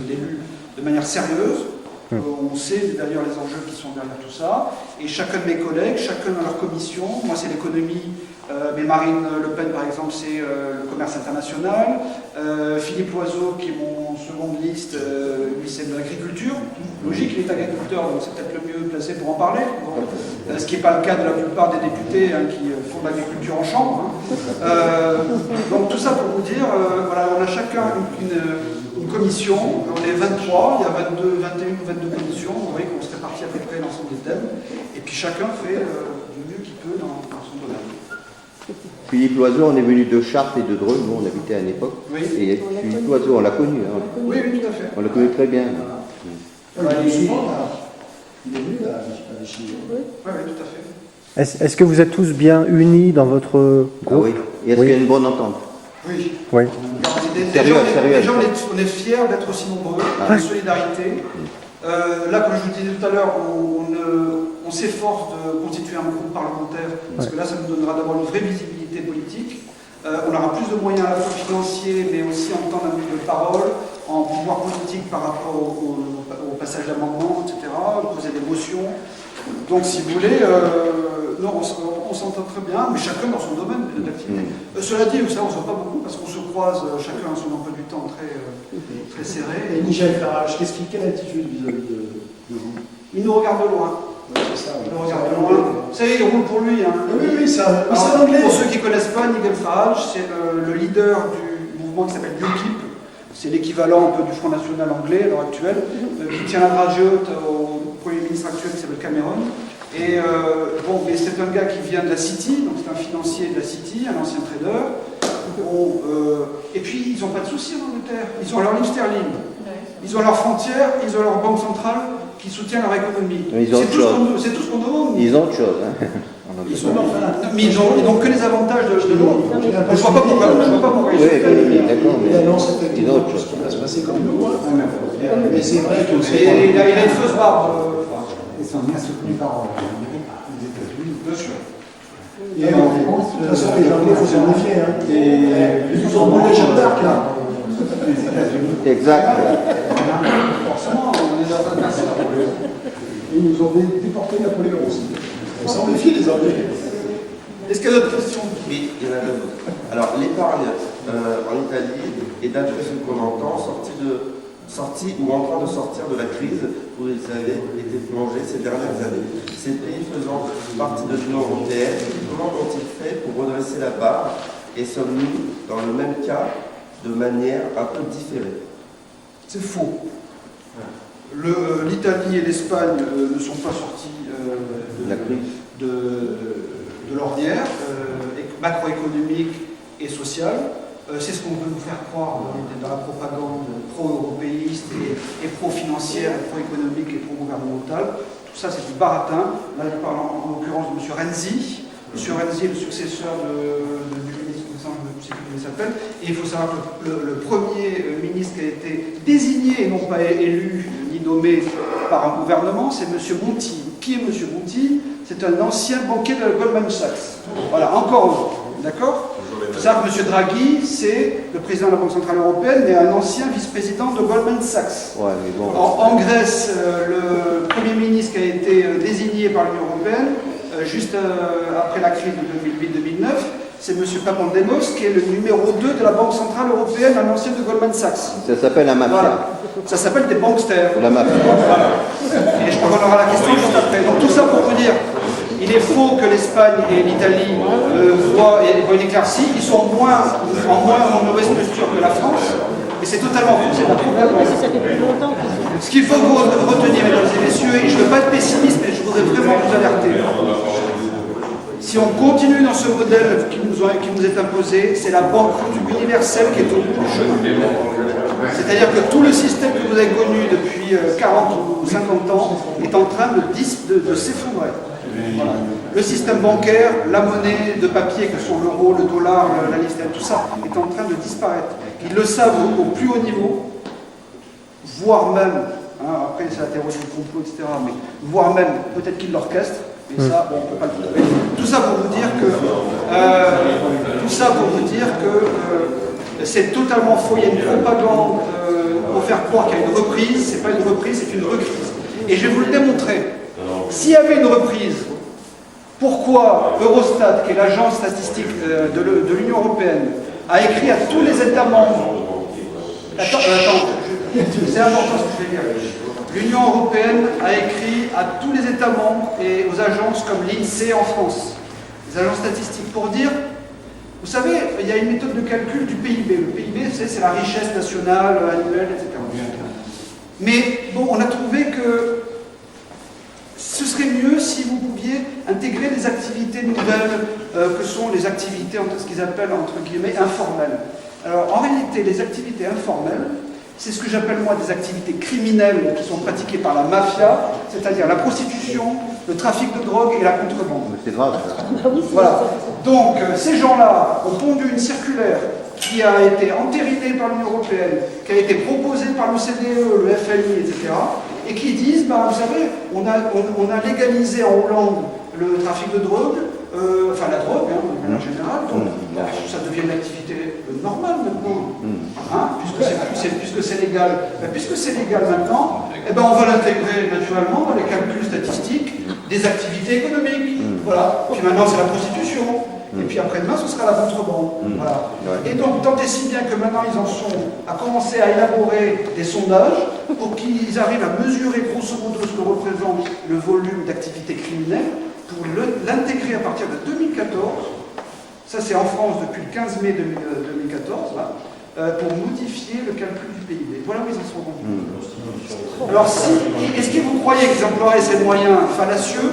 d'élu, de manière sérieuse. On sait d'ailleurs les enjeux qui sont derrière tout ça. Et chacun de mes collègues, chacun dans leur commission, moi c'est l'économie, mais Marine Le Pen par exemple c'est le commerce international, Philippe Loiseau qui est mon seconde liste, lui c'est de l'agriculture. Logique, il est agriculteur, donc c'est peut-être le mieux placé pour en parler. Bon. Ce qui n'est pas le cas de la plupart des députés qui font de l'agriculture en chambre. Donc tout ça pour vous dire, voilà, on a chacun une commission, on est 23, il y a 21 ou 22 commissions, vous voyez qu'on se répartit à peu près l'ensemble des thèmes, et puis chacun fait du mieux qu'il peut dans son domaine. Philippe Loiseau, on est venu de Chartres et de Dreux, nous on habitait à une époque. Oui. Et Philippe Loiseau, on l'a connu. Hein. Oui, tout à fait. On l'a connu très bien. Il est venu là, à Vichy. Oui, tout à fait. Est-ce que vous êtes tous bien unis dans votre groupe? Ah oui. Et est-ce qu'il y a une bonne entente? Oui. Oui. Déjà, on est fiers d'être aussi nombreux, en solidarité. Là, comme je vous disais tout à l'heure, on s'efforce de constituer un groupe parlementaire, parce que là, ça nous donnera d'abord une vraie visibilité politique. On aura plus de moyens à la fois financiers, mais aussi en temps de parole, en pouvoir politique par rapport au passage d'amendements, etc., poser des motions. Donc, si vous voulez, on s'entend très bien, mais chacun dans son domaine d'activité. Cela dit, vous savez, on ne se voit pas beaucoup parce qu'on se croise chacun à son emploi du temps très serré. Et Michel Farage, quelle attitude vis-à-vis de vous? Il nous regarde de loin. Ouais, c'est ça. Il nous regarde de loin. Vous savez, il roule pour lui. Hein. Oui, c'est un anglais. Pour ceux qui ne connaissent pas, Nigel Farage, c'est le leader du mouvement qui s'appelle UKIP. c'est l'équivalent un peu du Front National anglais à l'heure actuelle, qui tient la dragée haute au Premier ministre actuel qui s'appelle Cameron. Et bon, mais c'est un gars qui vient de la City, donc c'est un financier de la City, un ancien trader. Bon, et puis ils n'ont pas de soucis en Angleterre, ils ont leur livre sterling, ils ont leurs frontières, ils ont leur banque centrale qui soutient leur économie. C'est tout ce qu'on demande. Ils ont autre chose. Hein. Mais ils n'ont que les avantages de l'euro. Je ne vois pas pourquoi. Oui, d'accord, mais ils ont autre chose. Ça va se passer comme le roi. Mais c'est vrai que il a une fausse barbe. Ils sont bien soutenus par les États-Unis. Bien sûr. Et de toute façon, les Anglais, il faut s'en méfier. Et ils ont bon les Jeanne d'Arc, là. Les États-Unis. Exact. Forcément, on les a pas passés. Et ils nous ont déporté Napoléon aussi. On s'en méfie, les Anglais. Est-ce qu'il y a d'autres questions? Oui, il y en a d'autres. Alors, l'épargne en Italie est, d'après ce qu'on entend, sortie ou en train de sortir de la crise où ils avaient été plongés ces dernières années. Ces pays faisant partie de l'Union européenne, comment ont-ils fait pour redresser la barre? Et sommes-nous dans le même cas de manière un peu différée? C'est faux. L'Italie et l'Espagne ne sont pas sortis de l'ornière macroéconomique et sociale. C'est ce qu'on veut nous faire croire dans la propagande pro-européiste et pro-financière, pro-économique et pro-gouvernementale. Tout ça, c'est du baratin. Là, je parle en l'occurrence de M. Renzi. M. Renzi est le successeur du ministre, je ne sais plus comment il s'appelle. Et il faut savoir que le premier ministre qui a été désigné et non pas élu ni nommé par un gouvernement, c'est M. Monti. Qui est M. Monti? C'est un ancien banquier de Goldman Sachs. Voilà, encore un. D'accord? Il faut savoir que M. Draghi, c'est le président de la Banque Centrale Européenne, mais un ancien vice-président de Goldman Sachs. Ouais, mais bon. En Grèce, le Premier ministre qui a été désigné par l'Union Européenne, juste après la crise de 2008-2009, c'est M. Papandreou, qui est le numéro 2 de la Banque Centrale Européenne, un ancien de Goldman Sachs. Ça s'appelle la mafia. Voilà. Ça s'appelle des banksters. La mafia. Et je crois qu'on aura la question juste après. Donc tout ça pour vous dire, il est faux que l'Espagne et l'Italie voient une éclaircie. Ils sont en mauvaise posture que la France. Mais c'est totalement faux. C'est pas Ça fait plus longtemps qu'ils sont. ce qu'il faut que vous reteniez, mesdames et messieurs, et je ne veux pas être pessimiste, mais je voudrais vraiment vous alerter. Si on continue dans ce modèle qui nous est imposé, c'est la banqueroute universelle qui est au bout du chemin. C'est-à-dire que tout le système que vous avez connu depuis 40 ou 50 ans est en train de s'effondrer. Voilà. Le système bancaire, la monnaie de papier que sont l'euro, le dollar, la liste, tout ça est en train de disparaître. Ils le savent au plus haut niveau, voire même, après c'est la théorie du complot, etc., mais voire même peut-être qu'ils l'orchestrent. Et ça, bon, on ne peut pas le trouver. Tout ça pour vous dire que c'est totalement faux. Il y a une propagande pour faire croire qu'il y a une reprise. C'est pas une reprise, c'est une recrise. Et je vais vous le démontrer. S'il y avait une reprise, pourquoi Eurostat, qui est l'agence statistique de l'Union européenne, a écrit à tous les États membres. Attends, c'est important ce que je vais dire. L'Union européenne a écrit à tous les États membres et aux agences comme l'INSEE en France, les agences statistiques, pour dire, vous savez, il y a une méthode de calcul du PIB. Le PIB, c'est la richesse nationale, annuelle, etc. Mais bon, on a trouvé que ce serait mieux si vous pouviez intégrer des activités nouvelles, que sont les activités, ce qu'ils appellent, entre guillemets, informelles. Alors, en réalité, les activités informelles, c'est ce que j'appelle moi des activités criminelles qui sont pratiquées par la mafia, c'est-à-dire la prostitution, le trafic de drogue et la contrebande. C'est grave. Voilà. Donc ces gens-là ont pondu une circulaire qui a été entérinée par l'Union européenne, qui a été proposée par le CDE, le FMI, etc., et qui disent, vous savez, on a légalisé en Hollande le trafic de drogue, enfin la drogue, de manière générale, donc ça devient une activité normale maintenant, puisque c'est légal. Puisque c'est légal maintenant, on va l'intégrer naturellement dans les calculs statistiques des activités économiques. Voilà. Puis maintenant c'est la prostitution, et puis après-demain ce sera la contrebande. Voilà. Et donc tant et si bien que maintenant ils en sont à commencer à élaborer des sondages pour qu'ils arrivent à mesurer grosso modo ce que représente le volume d'activité criminelle, pour l'intégrer à partir de 2014, ça c'est en France depuis le 15 mai 2014, là, pour modifier le calcul du PIB. Voilà où ils en sont rendus. Alors, est-ce que vous croyez qu'ils emploieraient ces moyens fallacieux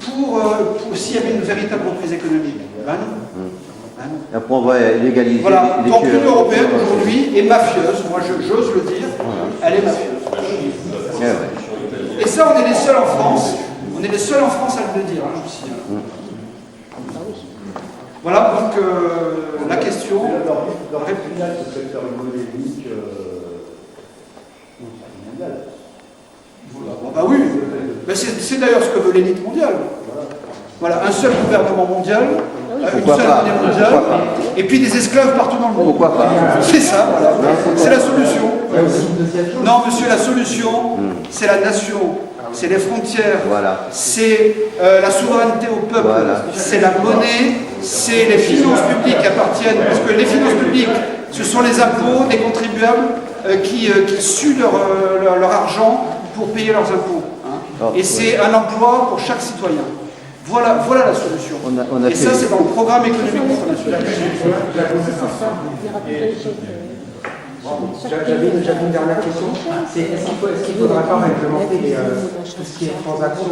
pour s'il y avait une véritable reprise économique? Ben non. Après, on va légaliser voilà. les Donc tueurs. l'Union européenne aujourd'hui est mafieuse, moi j'ose le dire, elle est mafieuse. Ouais, ouais. Et ça, on est les seuls en France, on est les seuls en France à le dire, hein, aussi. Voilà donc la question. Dans quel final ce secteur économique mondial? Bah oui, mais c'est d'ailleurs ce que veut l'élite mondiale. Voilà, un seul gouvernement mondial, une seule monnaie mondiale, et puis des esclaves partout dans le monde. Pourquoi pas? C'est ça, voilà. C'est la solution. Non, monsieur, la solution, c'est la nation, c'est les frontières, Voilà. c'est la souveraineté au peuple, Voilà. c'est la monnaie, c'est les finances publiques qui appartiennent, parce que les finances publiques, ce sont les impôts des contribuables qui suent leur argent pour payer leurs impôts. Hein. Et c'est un emploi pour chaque citoyen. Voilà la solution. Et ça, c'est dans le programme économique international. J'avais une dernière question. Est-ce qu'il ne faudrait pas réglementer tout ce qui est transaction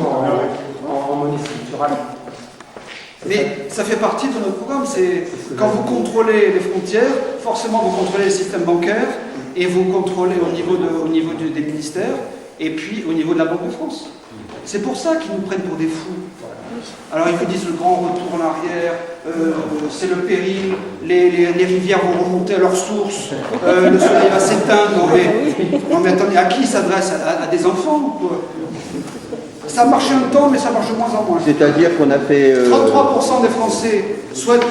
en monnaie structurale? Mais ça fait partie de notre programme. C'est quand vous contrôlez les frontières, forcément vous contrôlez le système bancaire et vous contrôlez au niveau des ministères et puis au niveau de la Banque de France. C'est pour ça qu'ils nous prennent pour des fous. Alors ils vous disent le grand retour en arrière, c'est le péril, les rivières vont remonter à leur source, le soleil va s'éteindre. Non mais attendez, à qui s'adresse? À des enfants ou quoi? Ça marchait un temps, mais ça marche de moins en moins. C'est-à-dire qu'on a fait... 33% des Français souhaitent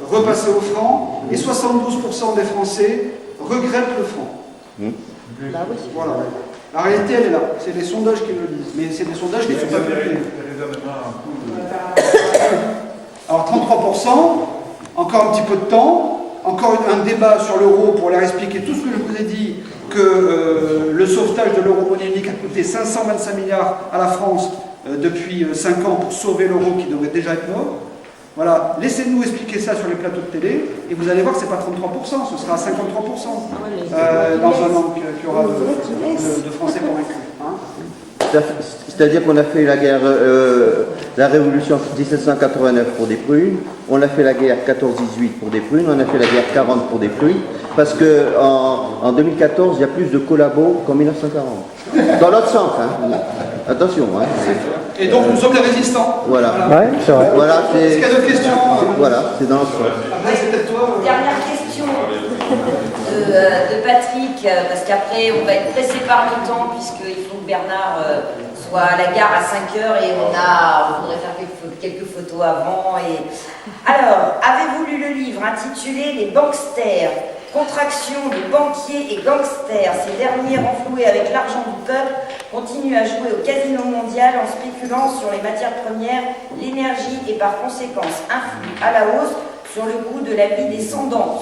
repasser au franc et 72% des Français regrettent le franc. Voilà. La réalité, elle est là. C'est les sondages qui le disent. Mais c'est des sondages qui ne sont pas publiés. Alors 33%, encore un petit peu de temps, encore un débat sur l'euro pour leur expliquer tout ce que je vous ai dit, que le sauvetage de l'euro-monnaie unique a coûté 525 milliards à la France depuis 5 ans pour sauver l'euro qui devrait déjà être mort. Voilà, laissez-nous expliquer ça sur les plateaux de télé et vous allez voir que ce n'est pas 33%, ce sera 53% dans un an qu'il y aura de Français convaincus. Hein. C'est-à-dire qu'on a fait la guerre, la révolution 1789 pour des prunes, on a fait la guerre 14-18 pour des prunes, on a fait la guerre 40 pour des prunes, parce qu'en 2014, il y a plus de collabos qu'en 1940. Dans l'autre sens, hein. Attention. Hein. Et donc nous sommes les résistants. Voilà. Ouais, c'est vrai. Voilà, Est-ce qu'il y a d'autres questions? Voilà, c'est dans l'autre sens. Après, c'est peut-être toi. Dernière question de Patrick, parce qu'après on va être pressé par le temps, puisqu'il faut que Bernard soit à la gare à 5 heures et on voudrait faire quelques photos avant. Alors, avez-vous lu le livre intitulé Les banksters, contraction de banquiers et gangsters? Ces derniers, renfloués avec l'argent du peuple, continuent à jouer au casino mondial en spéculant sur les matières premières, l'énergie et par conséquence influent à la hausse sur le coût de la vie des sans-dents.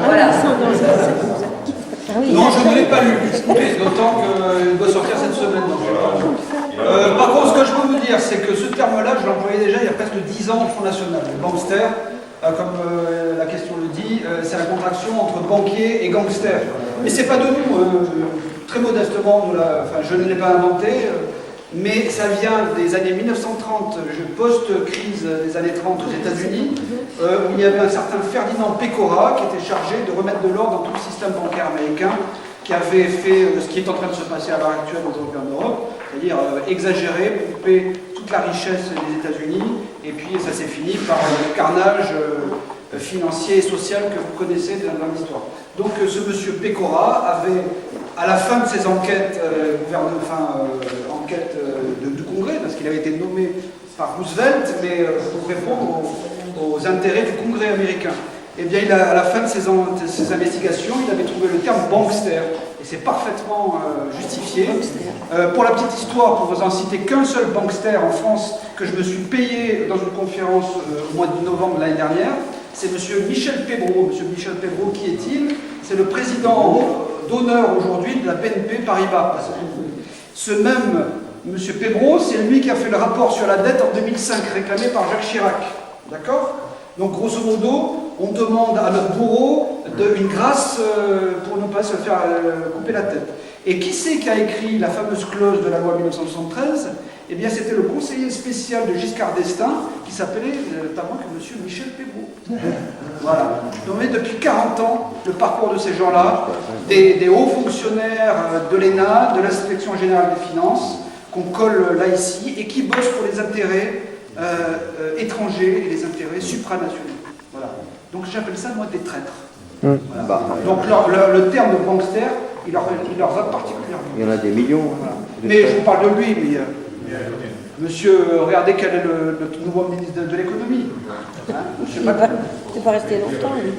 Voilà. Non, je ne l'ai pas lu, d'autant qu'il doit sortir cette semaine. Par contre, ce que je peux vous dire, c'est que ce terme-là, je l'employais déjà il y a presque 10 ans au Front National. Le bankster, comme la question le dit, c'est la contraction entre banquier et gangster. Mais c'est pas de nous, très modestement, je ne l'ai pas inventé, mais ça vient des années 1930, post-crise des années 30 aux États-Unis, où il y avait un certain Ferdinand Pecora qui était chargé de remettre de l'ordre dans tout le système bancaire américain, qui avait fait ce qui est en train de se passer à l'heure actuelle aujourd'hui en Europe, c'est-à-dire exagérer, couper toute la richesse des États-Unis, et puis ça s'est fini par le carnage financier et social que vous connaissez dans l'histoire. Donc ce monsieur Pecora avait, à la fin de ses enquêtes, enquêtes du Congrès, parce qu'il avait été nommé par Roosevelt, mais pour répondre aux intérêts du Congrès américain. Eh bien, à la fin de ses investigations, il avait trouvé le terme bankster, et c'est parfaitement justifié. Pour la petite histoire, pour vous en citer qu'un seul bankster en France que je me suis payé dans une conférence au mois de novembre l'année dernière, c'est M. Michel Pébreau. M. Michel Pébreau, qui est-il? C'est le président d'honneur aujourd'hui de la BNP Paribas. Ce même M. Pébreau, c'est lui qui a fait le rapport sur la dette en 2005, réclamé par Jacques Chirac. D'accord? Donc, grosso modo, on demande à notre bourreau une grâce pour ne pas se faire couper la tête. Et qui c'est qui a écrit la fameuse clause de la loi 1973? Eh bien, c'était le conseiller spécial de Giscard d'Estaing, qui s'appelait notamment que M. Michel Pégou. Voilà. Donc, depuis 40 ans, le parcours de ces gens-là, des hauts fonctionnaires de l'ENA, de l'Inspection générale des finances, qu'on colle là ici, et qui bossent pour les intérêts étrangers et les intérêts supranationaux. Voilà. Donc, j'appelle ça, moi, des traîtres. Voilà. Donc, le terme de bankster, il leur va particulièrement. Il y en a des millions. Voilà. Mais je vous parle de lui, mais monsieur, regardez quel est le nouveau ministre de l'économie. Hein, monsieur Macron. C'est pas resté longtemps, lui.